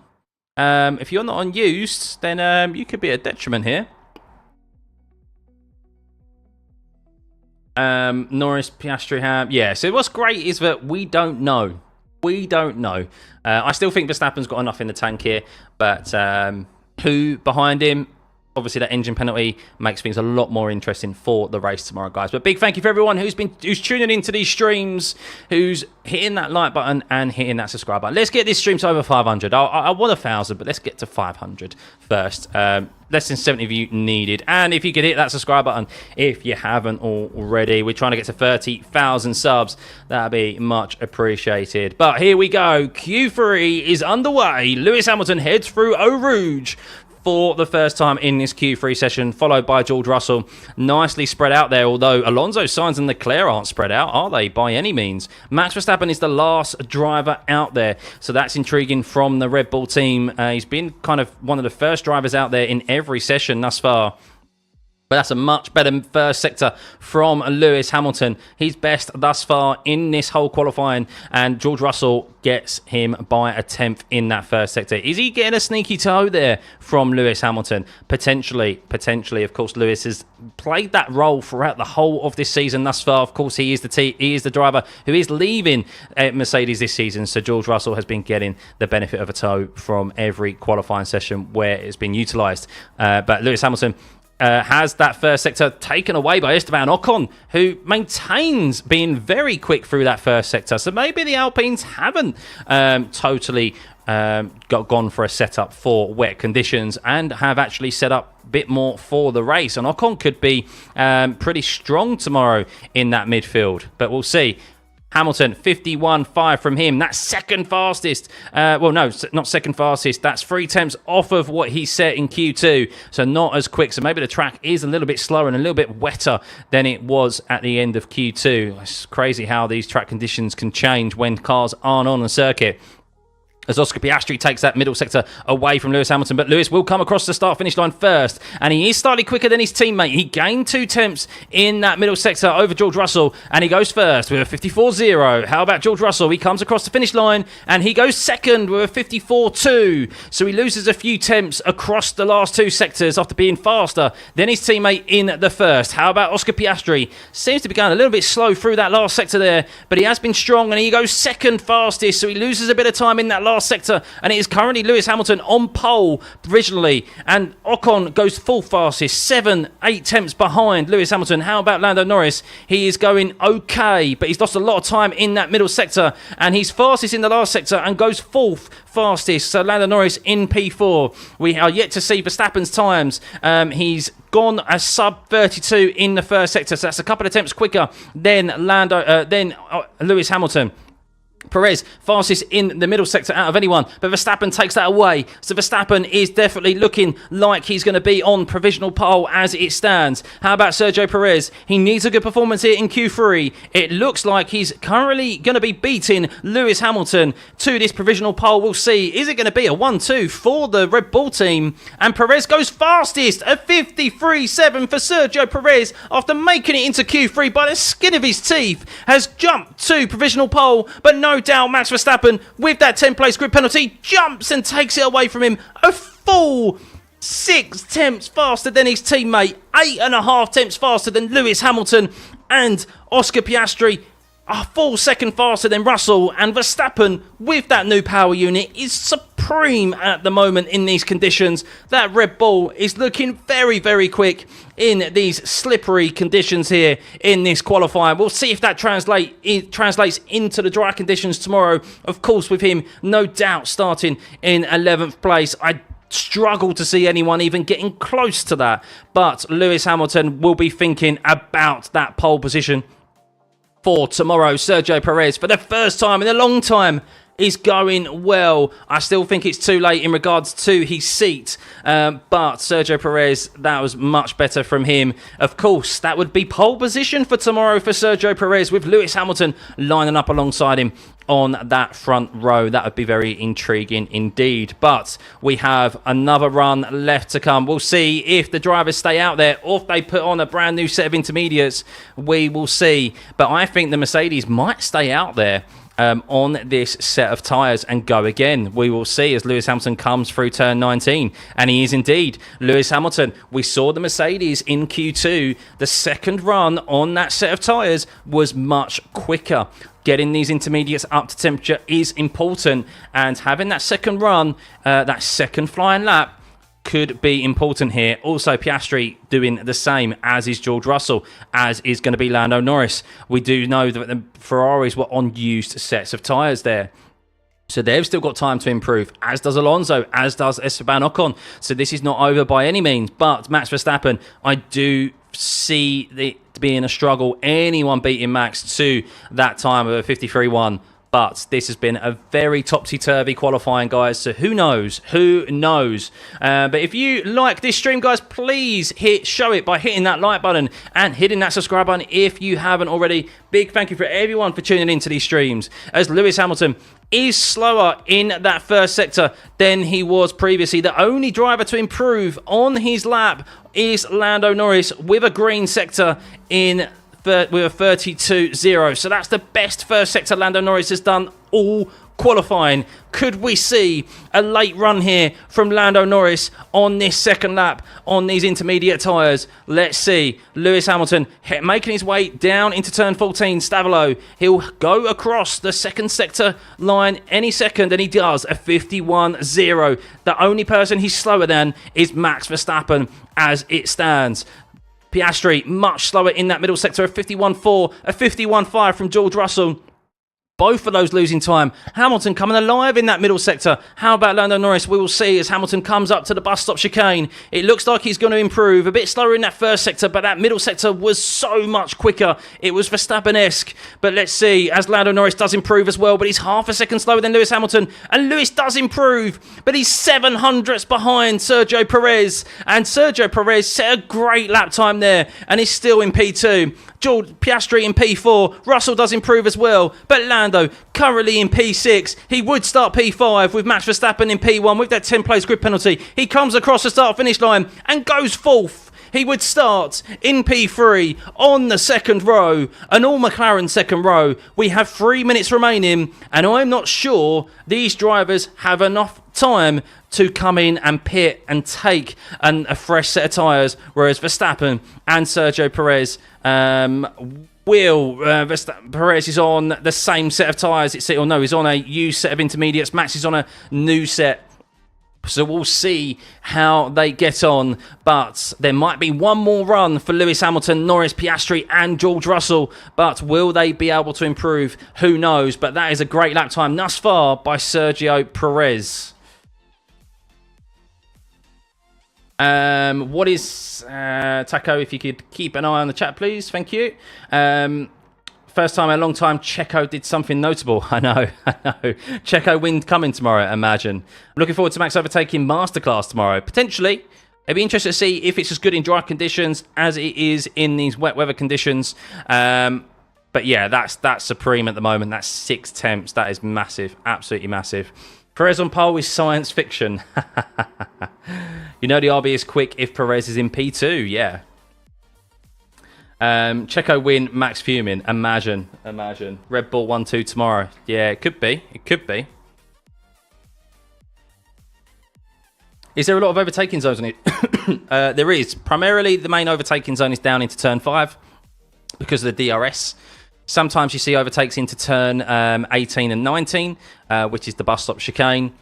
if you're not unused, then you could be a detriment here. Norris, Piastri, Ham. Yeah, so what's great is that we don't know. We don't know. I still think Verstappen's got enough in the tank here, but who behind him? Obviously, that engine penalty makes things a lot more interesting for the race tomorrow, guys. But big thank you for everyone who's tuning into these streams, who's hitting that like button and hitting that subscribe button. Let's get this stream to over 500. I want 1,000, but let's get to 500 first. Less than 70 of you needed. And if you could hit that subscribe button, if you haven't already, we're trying to get to 30,000 subs. That'd be much appreciated. But here we go. Q3 is underway. Lewis Hamilton heads through Eau Rouge for the first time in this Q3 session, followed by George Russell. Nicely spread out there, although Alonso, Sainz and Leclerc aren't spread out, are they, by any means? Max Verstappen is the last driver out there, so that's intriguing from the Red Bull team. He's been kind of one of the first drivers out there in every session thus far. But that's a much better first sector from Lewis Hamilton. He's best thus far in this whole qualifying, and George Russell gets him by a 10th in that first sector. Is he getting a sneaky toe there from Lewis Hamilton? Potentially. Of course, Lewis has played that role throughout the whole of this season thus far. Of course, he is the driver who is leaving Mercedes this season, so George Russell has been getting the benefit of a toe from every qualifying session where it's been utilised. But Lewis Hamilton has that first sector taken away by Esteban Ocon, who maintains being very quick through that first sector. So maybe the Alpines haven't totally gone for a setup for wet conditions and have actually set up a bit more for the race. And Ocon could be pretty strong tomorrow in that midfield, but we'll see. Hamilton, 51.5 from him. That's second fastest. Well, no, not second fastest. That's 3 tenths off of what he set in Q2. So not as quick. So maybe the track is a little bit slower and a little bit wetter than it was at the end of Q2. It's crazy how these track conditions can change when cars aren't on the circuit. As Oscar Piastri takes that middle sector away from Lewis Hamilton. But Lewis will come across the start-finish line first. And he is slightly quicker than his teammate. He gained 2 tenths in that middle sector over George Russell. And he goes first with a 54.0. How about George Russell? He comes across the finish line. And he goes second with a 54.2. So he loses a few tenths across the last 2 sectors after being faster than his teammate in the first. How about Oscar Piastri? Seems to be going a little bit slow through that last sector there. But he has been strong. And he goes second fastest. So he loses a bit of time in that last sector, and it is currently Lewis Hamilton on pole provisionally, and Ocon goes full fastest, 7-8 tenths behind Lewis Hamilton. How about Lando Norris? He is going okay, but he's lost a lot of time in that middle sector, and he's fastest in the last sector and goes fourth fastest. So Lando Norris in P4. We are yet to see Verstappen's times. He's gone a sub 32 in the first sector, so that's a couple of attempts quicker than Lewis Hamilton. Perez fastest in the middle sector out of anyone, but Verstappen takes that away. So Verstappen is definitely looking like he's going to be on provisional pole as it stands. How about Sergio Perez? He needs a good performance here in Q3. It looks like he's currently going to be beating Lewis Hamilton to this provisional pole. We'll see. Is it going to be a 1-2 for the Red Bull team? And Perez goes fastest, a 53.7 for Sergio Perez after making it into Q3 by the skin of his teeth. Has jumped to provisional pole, but no doubt Max Verstappen, with that 10-place grid penalty, jumps and takes it away from him. A full 6 tenths faster than his teammate, 8.5 tenths faster than Lewis Hamilton, and Oscar Piastri a full second faster than Russell. And Verstappen, with that new power unit, is supreme at the moment in these conditions. That Red Bull is looking very, very quick in these slippery conditions here in this qualifying. We'll see if that translates into the dry conditions tomorrow. Of course, with him, no doubt, starting in 11th place. I struggle to see anyone even getting close to that. But Lewis Hamilton will be thinking about that pole position for tomorrow. Sergio Perez, for the first time in a long time, is going well. I still think it's too late in regards to his seat, but Sergio Perez, that was much better from him. Of course, that would be pole position for tomorrow for Sergio Perez, with Lewis Hamilton lining up alongside him on that front row. That would be very intriguing indeed. But we have another run left to come. We'll see if the drivers stay out there or if they put on a brand new set of intermediates. We will see. But I think the Mercedes might stay out there on this set of tyres and go again. We will see as Lewis Hamilton comes through turn 19, and he is indeed Lewis Hamilton. We saw the Mercedes in Q2. The second run on that set of tyres was much quicker. Getting these intermediates up to temperature is important, and having that second run, that second flying lap, could be important here. Also, Piastri doing the same, as is George Russell, as is going to be Lando Norris. We do know that the Ferraris were on used sets of tyres there. So they've still got time to improve, as does Alonso, as does Esteban Ocon. So this is not over by any means. But Max Verstappen, I do see it being a struggle. Anyone beating Max to that time of a 53.1. But this has been a very topsy-turvy qualifying, guys. So who knows? Who knows? But if you like this stream, guys, please show it by hitting that like button and hitting that subscribe button if you haven't already. Big thank you for everyone for tuning into these streams. As Lewis Hamilton is slower in that first sector than he was previously. The only driver to improve on his lap is Lando Norris with a green sector with a 32.0. So that's the best first sector Lando Norris has done all qualifying. Could we see a late run here from Lando Norris on this second lap on these intermediate tyres? Let's see. Lewis Hamilton making his way down into turn 14. Stavolo, he'll go across the second sector line any second, and he does a 51.0. The only person he's slower than is Max Verstappen as it stands. Piastri much slower in that middle sector, a 51.4, a 51.5 from George Russell. Both of those losing time. Hamilton coming alive in that middle sector. How about Lando Norris? We will see as Hamilton comes up to the bus stop chicane. It looks like he's going to improve. A bit slower in that first sector, but that middle sector was so much quicker. It was Verstappen-esque. But let's see as Lando Norris does improve as well, but he's half a second slower than Lewis Hamilton. And Lewis does improve, but he's 700ths behind Sergio Perez. And Sergio Perez set a great lap time there and is still in P2. George Piastri in P4. Russell does improve as well, but Lando currently in P6. He would start P5 with Max Verstappen in P1 with that 10-place grid penalty. He comes across the start-finish line and goes fourth. He would start in P3 on the second row, an all-McLaren second row. We have 3 minutes remaining, and I'm not sure these drivers have enough time to come in and pit and take a fresh set of tyres, whereas Verstappen and Sergio Perez Perez is on the same set of tyres. He's on a used set of intermediates. Max is on a new set. So we'll see how they get on. But there might be one more run for Lewis Hamilton, Norris, Piastri and George Russell. But will they be able to improve? Who knows? But that is a great lap time thus far by Sergio Perez. What is Taco? If you could keep an eye on the chat, please. Thank you. First time in a long time, Checo did something notable. I know. Checo win coming tomorrow, imagine. Looking forward to Max overtaking Masterclass tomorrow. Potentially. It'd be interesting to see if it's as good in dry conditions as it is in these wet weather conditions. But yeah, that's supreme at the moment. That's 6 temps. That is massive. Absolutely massive. Perez on pole is science fiction. You know the RB is quick if Perez is in P2. Yeah. Checo win, Max fuming. Imagine. Red Bull 1-2 tomorrow. Yeah, it could be. Is there a lot of overtaking zones on it? There is. Primarily, the main overtaking zone is down into turn 5 because of the DRS. Sometimes you see overtakes into turn 18 and 19, which is the bus stop chicane.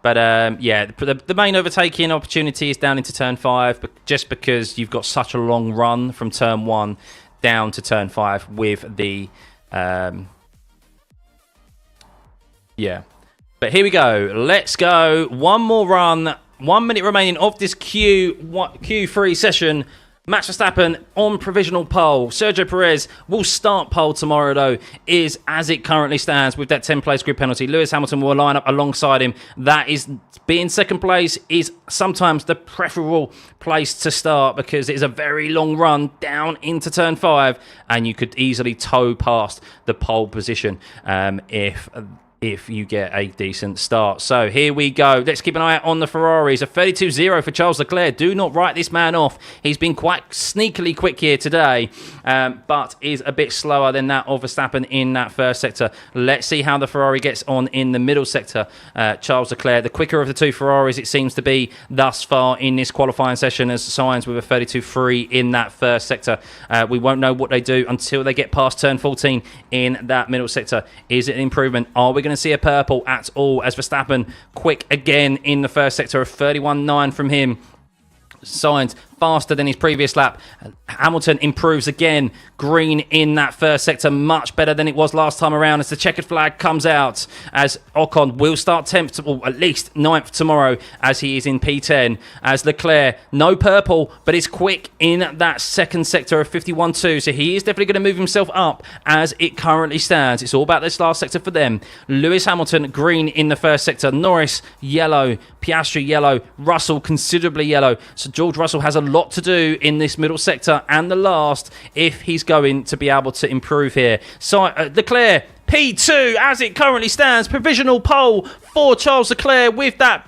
But yeah, the main overtaking opportunity is down into turn 5, but just because you've got such a long run from turn 1 down to turn 5 with the... yeah. But here we go. Let's go. One more run 1 minute remaining of this Q3 session. Max Verstappen on provisional pole. Sergio Perez will start pole tomorrow, though, is as it currently stands with that 10-place grid penalty. Lewis Hamilton will line up alongside him. That is, being second place is sometimes the preferable place to start because it is a very long run down into turn 5 and you could easily tow past the pole position if you get a decent start. So here we go. Let's keep an eye out on the Ferraris. A 32-0 for Charles Leclerc. Do not write this man off. He's been quite sneakily quick here today, but is a bit slower than that of Verstappen in that first sector. Let's see how the Ferrari gets on in the middle sector. Charles Leclerc, the quicker of the two Ferraris, it seems to be thus far in this qualifying session, as signs with a 32.3 in that first sector. We won't know what they do until they get past turn 14 in that middle sector. Is it an improvement? Are we going to see a purple at all as Verstappen quick again in the first sector of 31.9 from him? Signs faster than his previous lap. Hamilton improves again. Green in that first sector, much better than it was last time around as the checkered flag comes out, as Ocon will start 10th, or at least 9th tomorrow, as he is in P10. As Leclerc, no purple, but is quick in that second sector of 51.2, so he is definitely going to move himself up as it currently stands. It's all about this last sector for them. Lewis Hamilton, green in the first sector. Norris, yellow. Piastri, yellow. Russell, considerably yellow. So George Russell has a lot to do in this middle sector and the last if he's going to be able to improve here. So Leclerc, P2 as it currently stands. Provisional pole for Charles Leclerc with that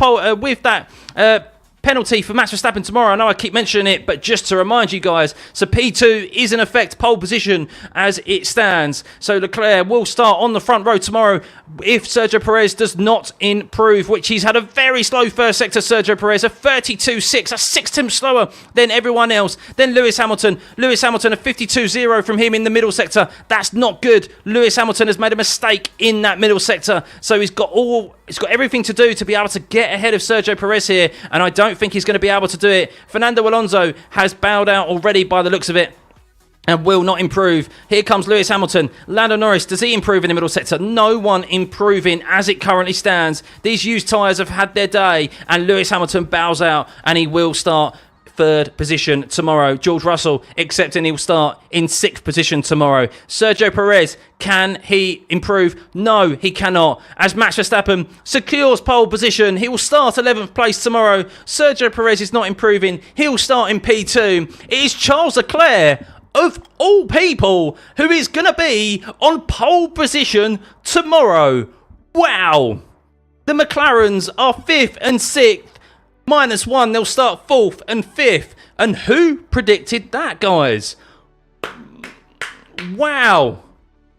penalty for Max Verstappen tomorrow. I know I keep mentioning it, but just to remind you guys, so P2 is in effect pole position as it stands. So Leclerc will start on the front row tomorrow if Sergio Perez does not improve, which he's had a very slow first sector. Sergio Perez, a 32.6, a 6 tenths slower than everyone else. Then Lewis Hamilton, a 52.0 from him in the middle sector. That's not good. Lewis Hamilton has made a mistake in that middle sector, so he's got everything to do to be able to get ahead of Sergio Perez here, and I don't think he's going to be able to do it. Fernando Alonso has bowed out already by the looks of it and will not improve. Here comes Lewis Hamilton. Lando Norris, does he improve in the middle sector? No one improving as it currently stands. These used tyres have had their day, and Lewis Hamilton bows out, and he will start third position tomorrow. George Russell accepting he'll start in 6th position tomorrow. Sergio Perez, can he improve? No, he cannot. As Max Verstappen secures pole position, he will start 11th place tomorrow. Sergio Perez is not improving. He'll start in P2. It is Charles Leclerc, of all people, who is going to be on pole position tomorrow. Wow. The McLarens are 5th and 6th. -1, they'll start 4th and 5th. And who predicted that, guys? Wow.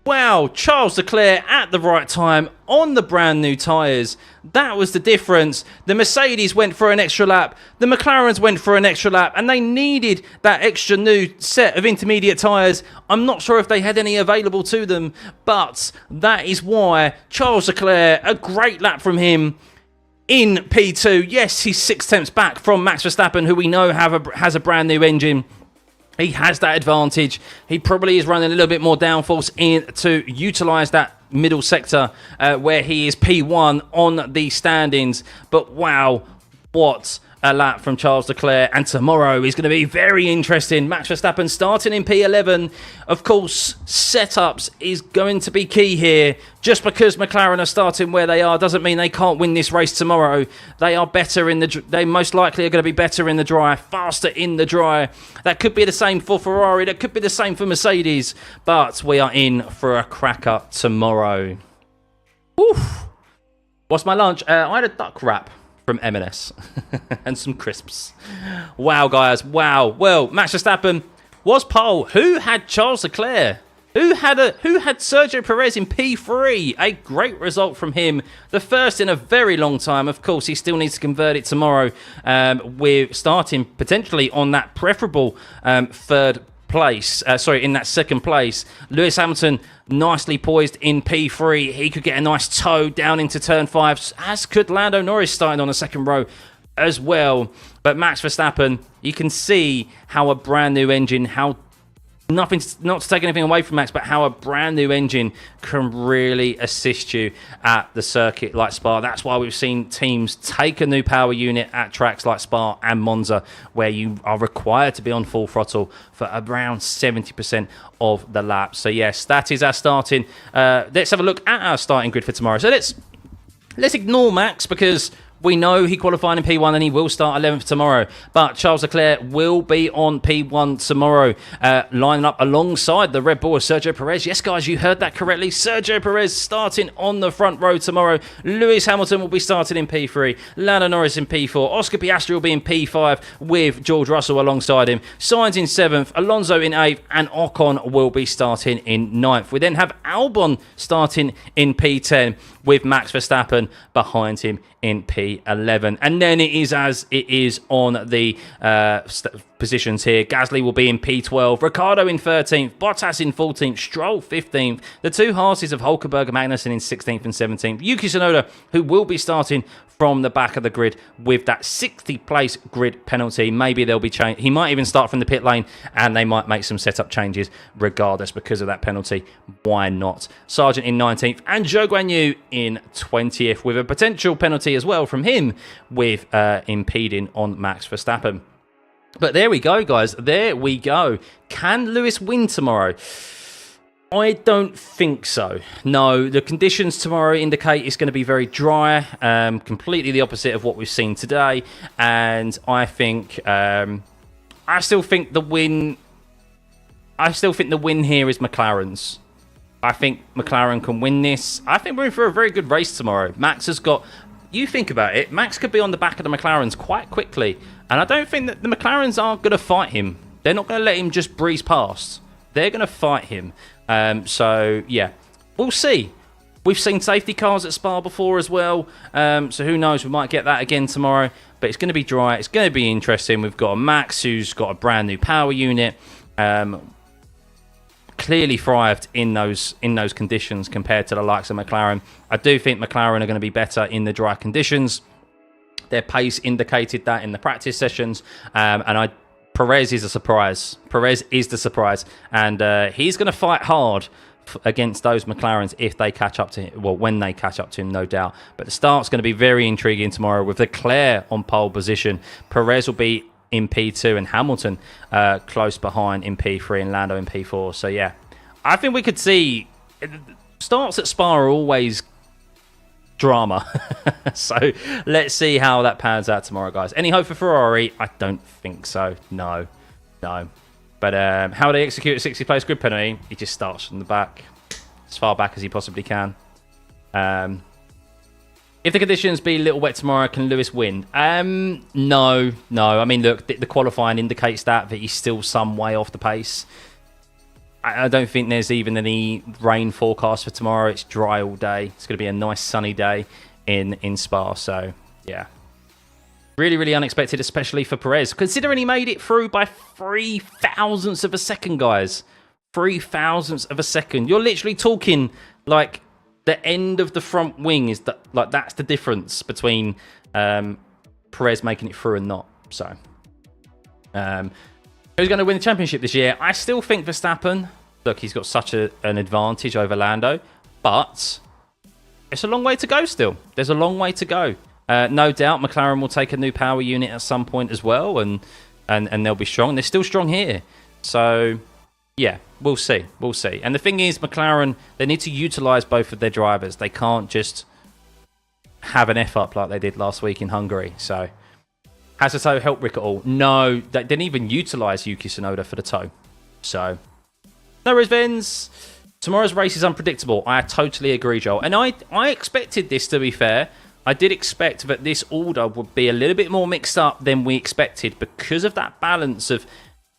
Wow, Charles Leclerc at the right time on the brand new tyres. That was the difference. The Mercedes went for an extra lap. The McLarens went for an extra lap, and they needed that extra new set of intermediate tyres. I'm not sure if they had any available to them, but that is why Charles Leclerc, a great lap from him in P2. Yes, he's 6 tenths back from Max Verstappen, who we know has a brand new engine. He has that advantage. He probably is running a little bit more downforce in to utilise that middle sector where he is P1 on the standings. But wow, what a lap from Charles Leclerc. And tomorrow is going to be very interesting. Max Verstappen starting in P11. Of course, setups is going to be key here. Just because McLaren are starting where they are doesn't mean they can't win this race tomorrow. They are better in the... They most likely are going to be better in the dry, faster in the dry. That could be the same for Ferrari. That could be the same for Mercedes. But we are in for a cracker tomorrow. Oof. What's my lunch? I had a duck wrap from M&S and some crisps. Wow, guys. Wow. Well, Max Verstappen was pole. Who had Charles Leclerc? Who had Sergio Perez in P3? A great result from him. The first in a very long time. Of course, he still needs to convert it tomorrow with starting potentially on that preferable third place. In that second place. Lewis Hamilton nicely poised in P3. He could get a nice toe down into turn 5, as could Lando Norris starting on the second row as well. But Max Verstappen, you can see how a brand new engine, how Nothing, not to take anything away from Max, but how a brand new engine can really assist you at the circuit like Spa. That's why we've seen teams take a new power unit at tracks like Spa and Monza, where you are required to be on full throttle for around 70% of the laps. So yes, that is our starting. Let's have a look at our starting grid for tomorrow. So let's ignore Max, because we know he qualified in P1 and he will start 11th tomorrow. But Charles Leclerc will be on P1 tomorrow, lining up alongside the Red Bull of Sergio Perez. Yes, guys, you heard that correctly. Sergio Perez starting on the front row tomorrow. Lewis Hamilton will be starting in P3. Lando Norris in P4. Oscar Piastri will be in P5 with George Russell alongside him. Sainz in 7th. Alonso in 8th. And Ocon will be starting in 9th. We then have Albon starting in P10 with Max Verstappen behind him in P11. And then it is as it is on the positions here. Gasly will be in P12, Ricciardo in 13th, Bottas in 14th, Stroll 15th, the two Haases of Hulkenberg and Magnussen in 16th and 17th, Yuki Tsunoda, who will be starting from the back of the grid with that 60th place grid penalty. Maybe there'll be change. He might even start from the pit lane, and they might make some setup changes regardless because of that penalty. Why not? Sargent in 19th and Zhou Guanyu in 20th, with a potential penalty as well from him with impeding on Max Verstappen. But there we go, guys. There we go. Can Lewis win tomorrow? I don't think so. No, the conditions tomorrow indicate it's going to be very dry, completely the opposite of what we've seen today. And I think, I still think the win. I still think the win here is McLaren's. I think McLaren can win this. I think we're in for a very good race tomorrow. Max has got. You think about it. Max could be on the back of the McLarens quite quickly, and I don't think that the McLarens are going to fight him. They're not going to let him just breeze past. They're going to fight him. So, yeah, we'll see. We've seen safety cars at Spa before as well. So who knows? We might get that again tomorrow. But it's going to be dry. It's going to be interesting. We've got a Max who's got a brand new power unit. Clearly thrived in those conditions compared to the likes of McLaren. I do think McLaren are going to be better in the dry conditions. Their pace indicated that in the practice sessions. Perez is a surprise. Perez is the surprise. And he's going to fight hard against those McLarens if they catch up to him. Well, when they catch up to him, no doubt. But the start's going to be very intriguing tomorrow with Leclerc on pole position. Perez will be in P2 and Hamilton close behind in P3 and Lando in P4. So, yeah, I think we could see... Starts at Spa are always drama. So let's see how that pans out tomorrow, guys. Any hope for Ferrari? I don't think so. No. But how they execute a 60 place grid penalty, he just starts from the back, as far back as he possibly can. If the conditions be a little wet tomorrow, can Lewis win? No. I mean, look, the qualifying indicates that he's still some way off the pace. I don't think there's even any rain forecast for tomorrow. It's dry all day. It's going to be a nice sunny day in Spa. So, yeah. Really, really unexpected, especially for Perez. Considering he made it through by 3 thousandths of a second, guys. 3 thousandths of a second. You're literally talking like the end of the front wing is that, like, that's the difference between Perez making it through and not. So, who's going to win the championship this year? I still think Verstappen. Look, he's got such an advantage over Lando, but it's a long way to go still. There's a long way to go. No doubt McLaren will take a new power unit at some point as well, and they'll be strong. They're still strong here. So, yeah, we'll see. We'll see. And the thing is, McLaren, they need to utilise both of their drivers. They can't just have an F-up like they did last week in Hungary. So, has the toe helped Rick at all? No, they didn't even utilise Yuki Tsunoda for the toe. So, no worries, Vins. Tomorrow's race is unpredictable. I totally agree, Joel. And I expected this, to be fair. I did expect that this order would be a little bit more mixed up than we expected because of that balance of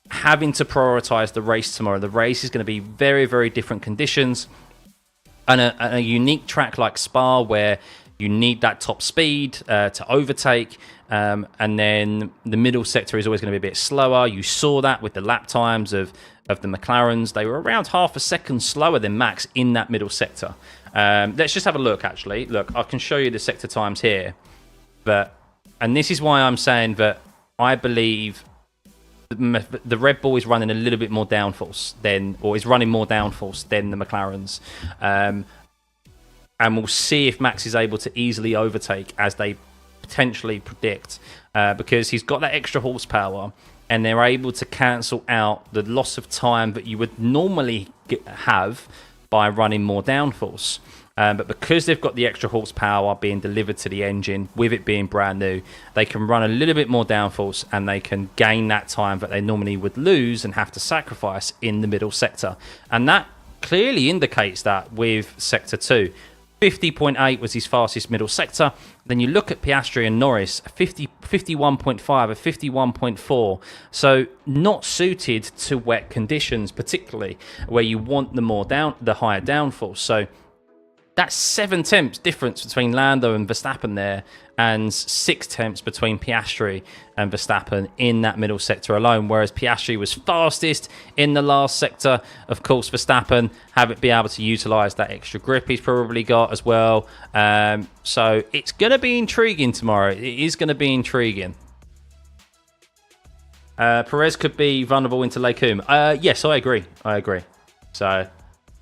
having to prioritise the race tomorrow. The race is going to be very, very different conditions. And a unique track like Spa where you need that top speed to overtake. And then the middle sector is always going to be a bit slower. You saw that with the lap times of the McLarens. They were around half a second slower than Max in that middle sector. Let's just have a look, actually. Look, I can show you the sector times here. And this is why I'm saying that I believe the Red Bull is running a little bit more downforce than, or is running more downforce than the McLarens. And we'll see if Max is able to easily overtake as they potentially predict, because he's got that extra horsepower and they're able to cancel out the loss of time that you would normally have by running more downforce. But because they've got the extra horsepower being delivered to the engine, with it being brand new, they can run a little bit more downforce and they can gain that time that they normally would lose and have to sacrifice in the middle sector. And that clearly indicates that with Sector 2. 50.8 was his fastest middle sector. Then you look at Piastri and Norris, 51.5, a 51.4. So not suited to wet conditions, particularly where you want the higher downforce. So that's 7 tenths difference between Lando and Verstappen there, and 6 tenths between Piastri and Verstappen in that middle sector alone. Whereas Piastri was fastest in the last sector. Of course, Verstappen be able to utilise that extra grip he's probably got as well. So it's going to be intriguing tomorrow. It is going to be intriguing. Perez could be vulnerable into Leclerc. Yes, I agree. So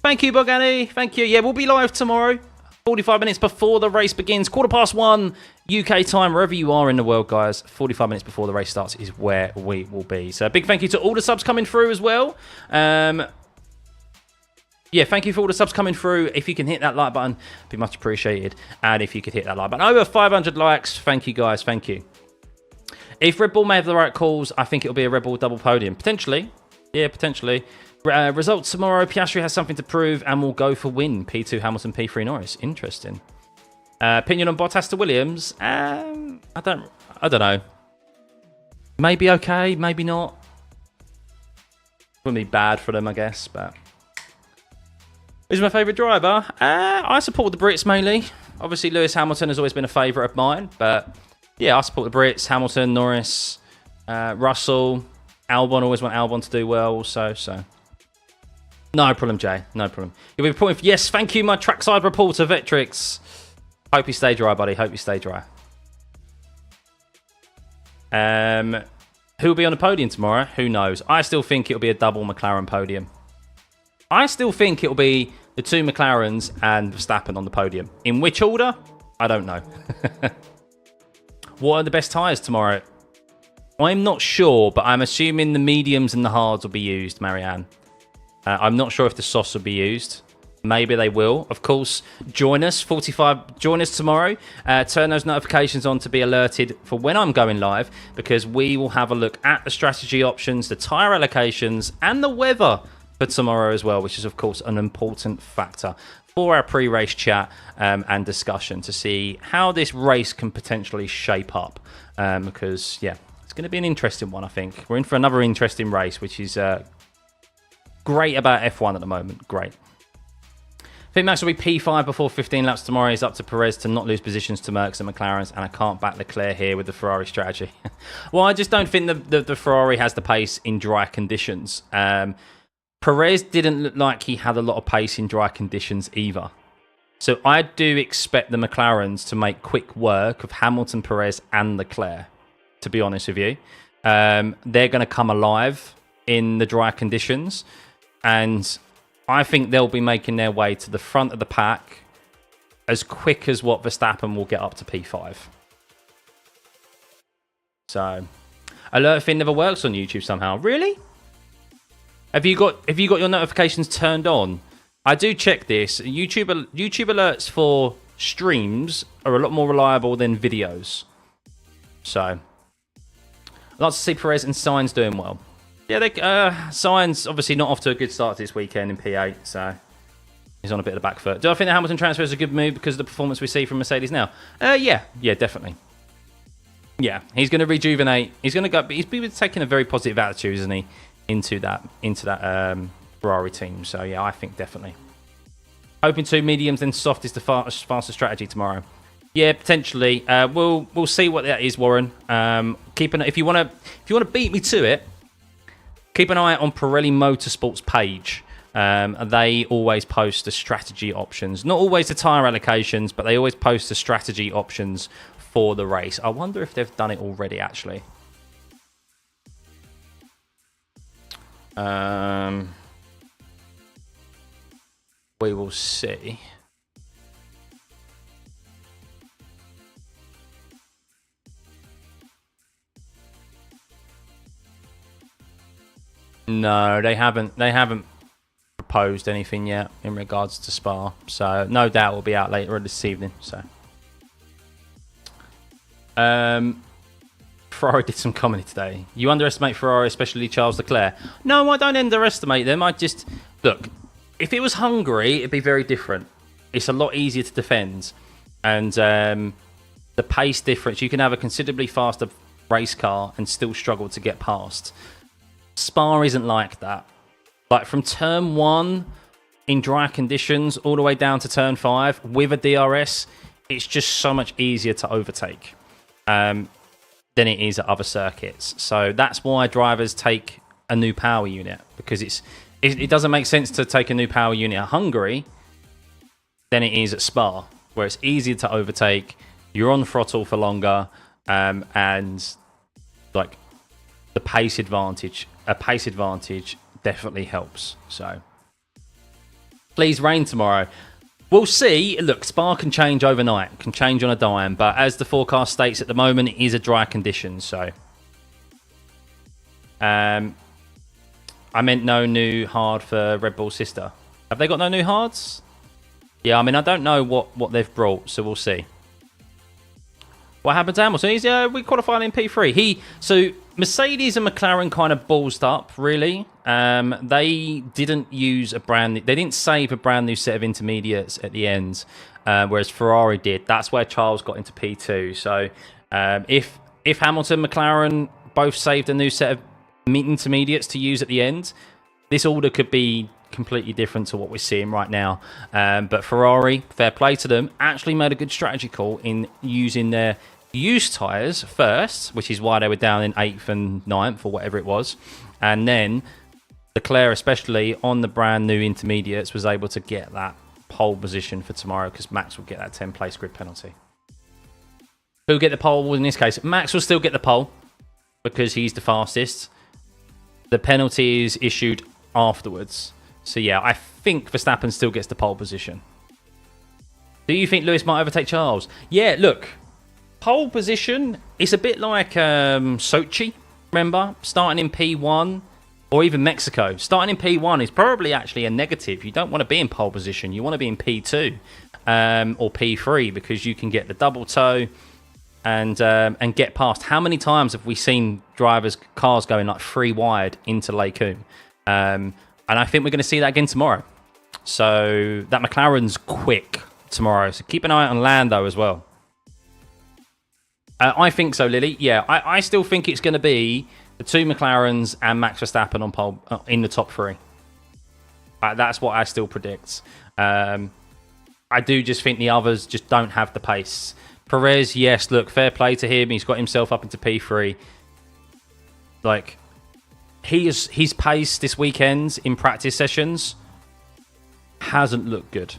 thank you, Bogani. Thank you. Yeah, we'll be live tomorrow, 45 minutes before the race begins. 1:15 UK time, wherever you are in the world, guys. 45 minutes before the race starts is where we will be. So a big thank you to all the subs coming through as well. Yeah, thank you for all the subs coming through. If you can hit that like button, it'd be much appreciated. And if you could hit that like button. Over 500 likes. Thank you, guys. Thank you. If Red Bull may have the right calls, I think it'll be a Red Bull double podium. Potentially. Yeah, potentially. Results tomorrow. Piastri has something to prove and will go for win. P2 Hamilton, P3 Norris. Interesting. Opinion on Bottas to Williams? I don't know. Maybe okay, maybe not. Wouldn't be bad for them, I guess. But who's my favourite driver? I support the Brits mainly. Obviously, Lewis Hamilton has always been a favourite of mine. But yeah, I support the Brits. Hamilton, Norris, Russell, Albon. Always want Albon to do well also. So no problem, Jay. No problem. You'll be reporting. Yes, thank you, my trackside reporter, Vectrix. Hope you stay dry, buddy. Hope you stay dry. Who will be on the podium tomorrow? Who knows? I still think it'll be a double McLaren podium. I still think it'll be the 2 McLarens and Verstappen on the podium. In which order? I don't know. What are the best tyres tomorrow? I'm not sure, but I'm assuming the mediums and the hards will be used, Marianne. I'm not sure if the softs will be used. Maybe they will. Of course, join us tomorrow. Turn those notifications on to be alerted for when I'm going live, because we will have a look at the strategy options, the tyre allocations, and the weather for tomorrow as well, which is, of course, an important factor for our pre-race chat and discussion to see how this race can potentially shape up. Because, yeah, it's going to be an interesting one, I think. We're in for another interesting race, which is great about F1 at the moment. Great. I think Max will be P5 before 15 laps tomorrow. It's up to Perez to not lose positions to Mercs and McLarens, and I can't back Leclerc here with the Ferrari strategy. Well, I just don't think the Ferrari has the pace in dry conditions. Perez didn't look like he had a lot of pace in dry conditions either. So I do expect the McLarens to make quick work of Hamilton, Perez and Leclerc, to be honest with you. They're going to come alive in the dry conditions, and I think they'll be making their way to the front of the pack as quick as what Verstappen will get up to P5. So, alert thing never works on YouTube somehow. Really? Have you got your notifications turned on? I do check this. YouTube alerts for streams are a lot more reliable than videos. So, I'd like to see Perez and Sainz doing well. Yeah, Sainz obviously not off to a good start this weekend in P8, so he's on a bit of the back foot. Do I think the Hamilton transfer is a good move because of the performance we see from Mercedes now? Yeah, definitely. Yeah, he's going to rejuvenate. He's going to go. He's been taking a very positive attitude, isn't he, into that Ferrari team? So yeah, I think definitely. Hoping 2 mediums then soft is the faster strategy tomorrow. Yeah, potentially. We'll see what that is, Warren. If you want to beat me to it. Keep an eye on Pirelli Motorsport's page. They always post the strategy options. Not always the tyre allocations, but they always post the strategy options for the race. I wonder if they've done it already, actually. We will see. No, they haven't. They haven't proposed anything yet in regards to Spa. So no doubt will be out later this evening. So, Ferrari did some comedy today. You underestimate Ferrari, especially Charles Leclerc. No, I don't underestimate them. I just look. If it was Hungary, it'd be very different. It's a lot easier to defend, and the pace difference. You can have a considerably faster race car and still struggle to get past. Spa isn't like that. Like from turn 1 in dry conditions all the way down to turn 5 with a DRS, it's just so much easier to overtake than it is at other circuits. So that's why drivers take a new power unit, because it doesn't make sense to take a new power unit at Hungary than it is at Spa, where it's easier to overtake, you're on throttle for longer, and like the pace advantage, a pace advantage definitely helps. So please rain tomorrow. We'll see. Look, Spa can change overnight, can change on a dime, but as the forecast states at the moment, it is a dry condition. So I meant no new hard for Red Bull sister. Have they got no new hards? Yeah, I mean, I don't know what they've brought, so we'll see. What happened to Hamilton? We qualified in P3. So Mercedes and McLaren kind of ballsed up, really. They didn't use they didn't save a brand new set of intermediates at the end, whereas Ferrari did. That's where Charles got into P2. So if Hamilton, McLaren both saved a new set of intermediates to use at the end, this order could be completely different to what we're seeing right now. But Ferrari, fair play to them, actually made a good strategy call in using their used tyres first, which is why they were down in 8th and 9th or whatever it was. And then Leclerc, especially on the brand new intermediates, was able to get that pole position for tomorrow, because Max will get that 10-place grid penalty. Who'll get the pole in this case? Max will still get the pole because he's the fastest. The penalty is issued afterwards. So yeah, I think Verstappen still gets the pole position. Do you think Lewis might overtake Charles? Yeah, look, pole position is a bit like Sochi, remember? Starting in P1, or even Mexico. Starting in P1 is probably actually a negative. You don't want to be in pole position. You want to be in P2 or P3, because you can get the double toe and get past. How many times have we seen cars going like 3 wide into Lake Coombe? And I think we're going to see that again tomorrow. So that McLaren's quick tomorrow. So keep an eye on Lando as well. I think so, Lily. Yeah, I still think it's going to be the 2 McLarens and Max Verstappen on pole in the top 3. That's what I still predict. I do just think the others just don't have the pace. Perez, yes, look, fair play to him. He's got himself up into P3. Like, his pace this weekend in practice sessions hasn't looked good.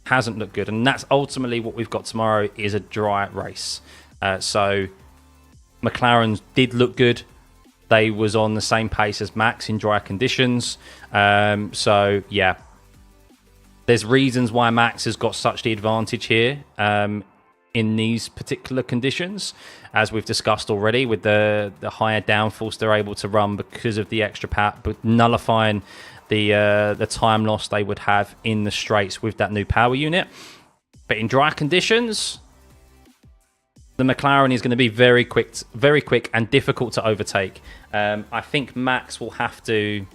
And that's ultimately what we've got tomorrow, is a dry race. So McLaren did look good. They was on the same pace as Max in dry conditions. So yeah, there's reasons why Max has got such the advantage here in these particular conditions, as we've discussed already, with the higher downforce they're able to run because of the extra power, but nullifying the time loss they would have in the straights with that new power unit. But in dry conditions, the McLaren is going to be very quick and difficult to overtake. I think Max will have to...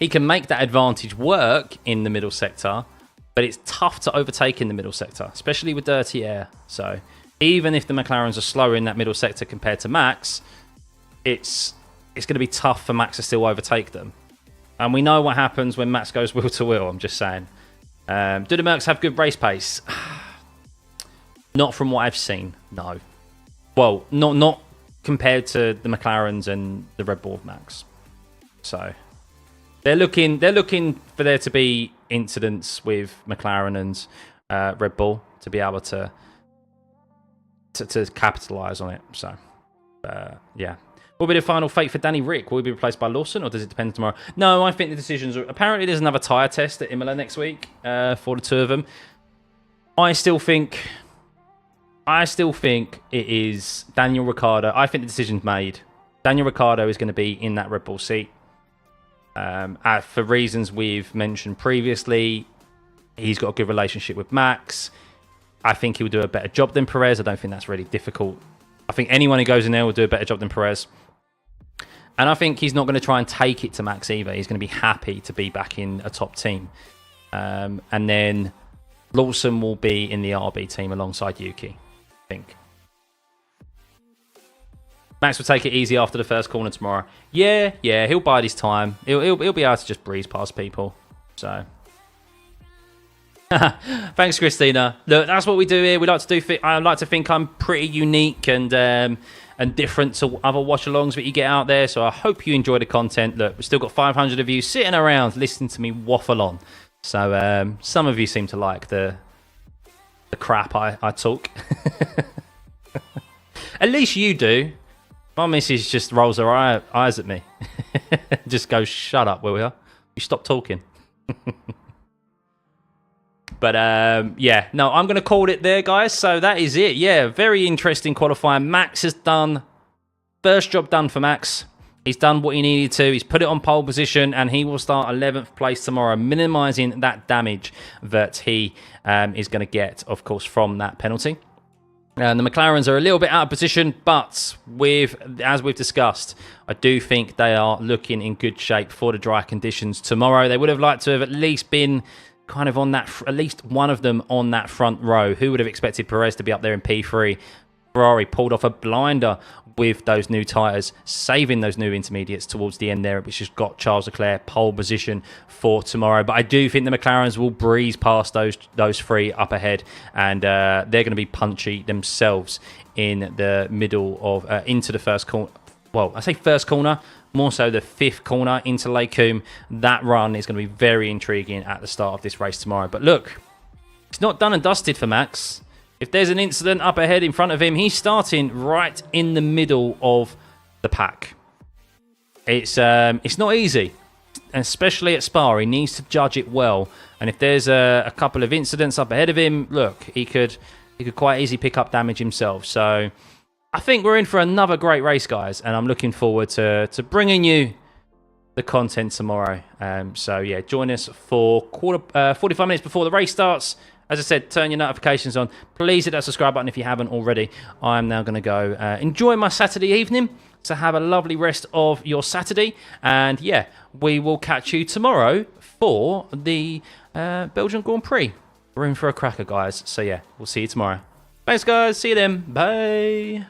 He can make that advantage work in the middle sector, but it's tough to overtake in the middle sector, especially with dirty air. So even if the McLarens are slower in that middle sector compared to Max, it's going to be tough for Max to still overtake them. And we know what happens when Max goes wheel to wheel, I'm just saying. Do the Mercs have good race pace? Not from what I've seen, no. Well, not compared to the McLarens and the Red Bull Max. So they're looking for there to be incidents with McLaren and Red Bull to be able to capitalize on it. So yeah. What will be the final fate for Danny Rick? Will he be replaced by Lawson, or does it depend tomorrow? No, I think the decisions are... Apparently, there's another tyre test at Imola next week for the two of them. I still think it is Daniel Ricciardo. I think the decision's made. Daniel Ricciardo is going to be in that Red Bull seat. For reasons we've mentioned previously, he's got a good relationship with Max. I think he'll do a better job than Perez. I don't think that's really difficult. I think anyone who goes in there will do a better job than Perez. And I think he's not going to try and take it to Max either. He's going to be happy to be back in a top team. And then Lawson will be in the RB team alongside Yuki, I think. Max will take it easy after the first corner tomorrow. Yeah, he'll bide his time. He'll be able to just breeze past people. So... Thanks, Christina. Look, that's what we do here. We like to do. I like to think I'm pretty unique and different to other watch-alongs that you get out there. So I hope you enjoy the content. Look, we've still got 500 of you sitting around listening to me waffle on. So some of you seem to like the crap I talk. At least you do. My missus just rolls her eyes at me. Just goes, "Shut up, will you? You stop talking." But yeah, no, I'm going to call it there, guys. So that is it. Yeah, very interesting qualifying. Max has done, first job done for Max. He's done what he needed to. He's put it on pole position, and he will start 11th place tomorrow, minimising that damage that he is going to get, of course, from that penalty. And the McLarens are a little bit out of position, but as we've discussed, I do think they are looking in good shape for the dry conditions tomorrow. They would have liked to have at least been kind of on that, at least one of them on that front row. Who would have expected Perez to be up there in P3? Ferrari pulled off a blinder with those new tyres, saving those new intermediates towards the end there, which has got Charles Leclerc pole position for tomorrow. But I do think the McLarens will breeze past those three up ahead, and they're going to be punchy themselves in the middle of into the first corner. Well, I say first corner, more so the fifth corner into Lake Coombe. That run is going to be very intriguing at the start of this race tomorrow. But look, it's not done and dusted for Max. If there's an incident up ahead in front of him, he's starting right in the middle of the pack. It's not easy, especially at Spa. He needs to judge it well. And if there's a couple of incidents up ahead of him, look, he could quite easily pick up damage himself. So I think we're in for another great race, guys, and I'm looking forward to bringing you the content tomorrow. So yeah, join us for 45 minutes before the race starts. As I said, turn your notifications on. Please hit that subscribe button if you haven't already. I'm now going to go enjoy my Saturday evening. So have a lovely rest of your Saturday. And yeah, we will catch you tomorrow for the Belgian Grand Prix. We're in for a cracker, guys. So yeah, we'll see you tomorrow. Thanks, guys. See you then. Bye.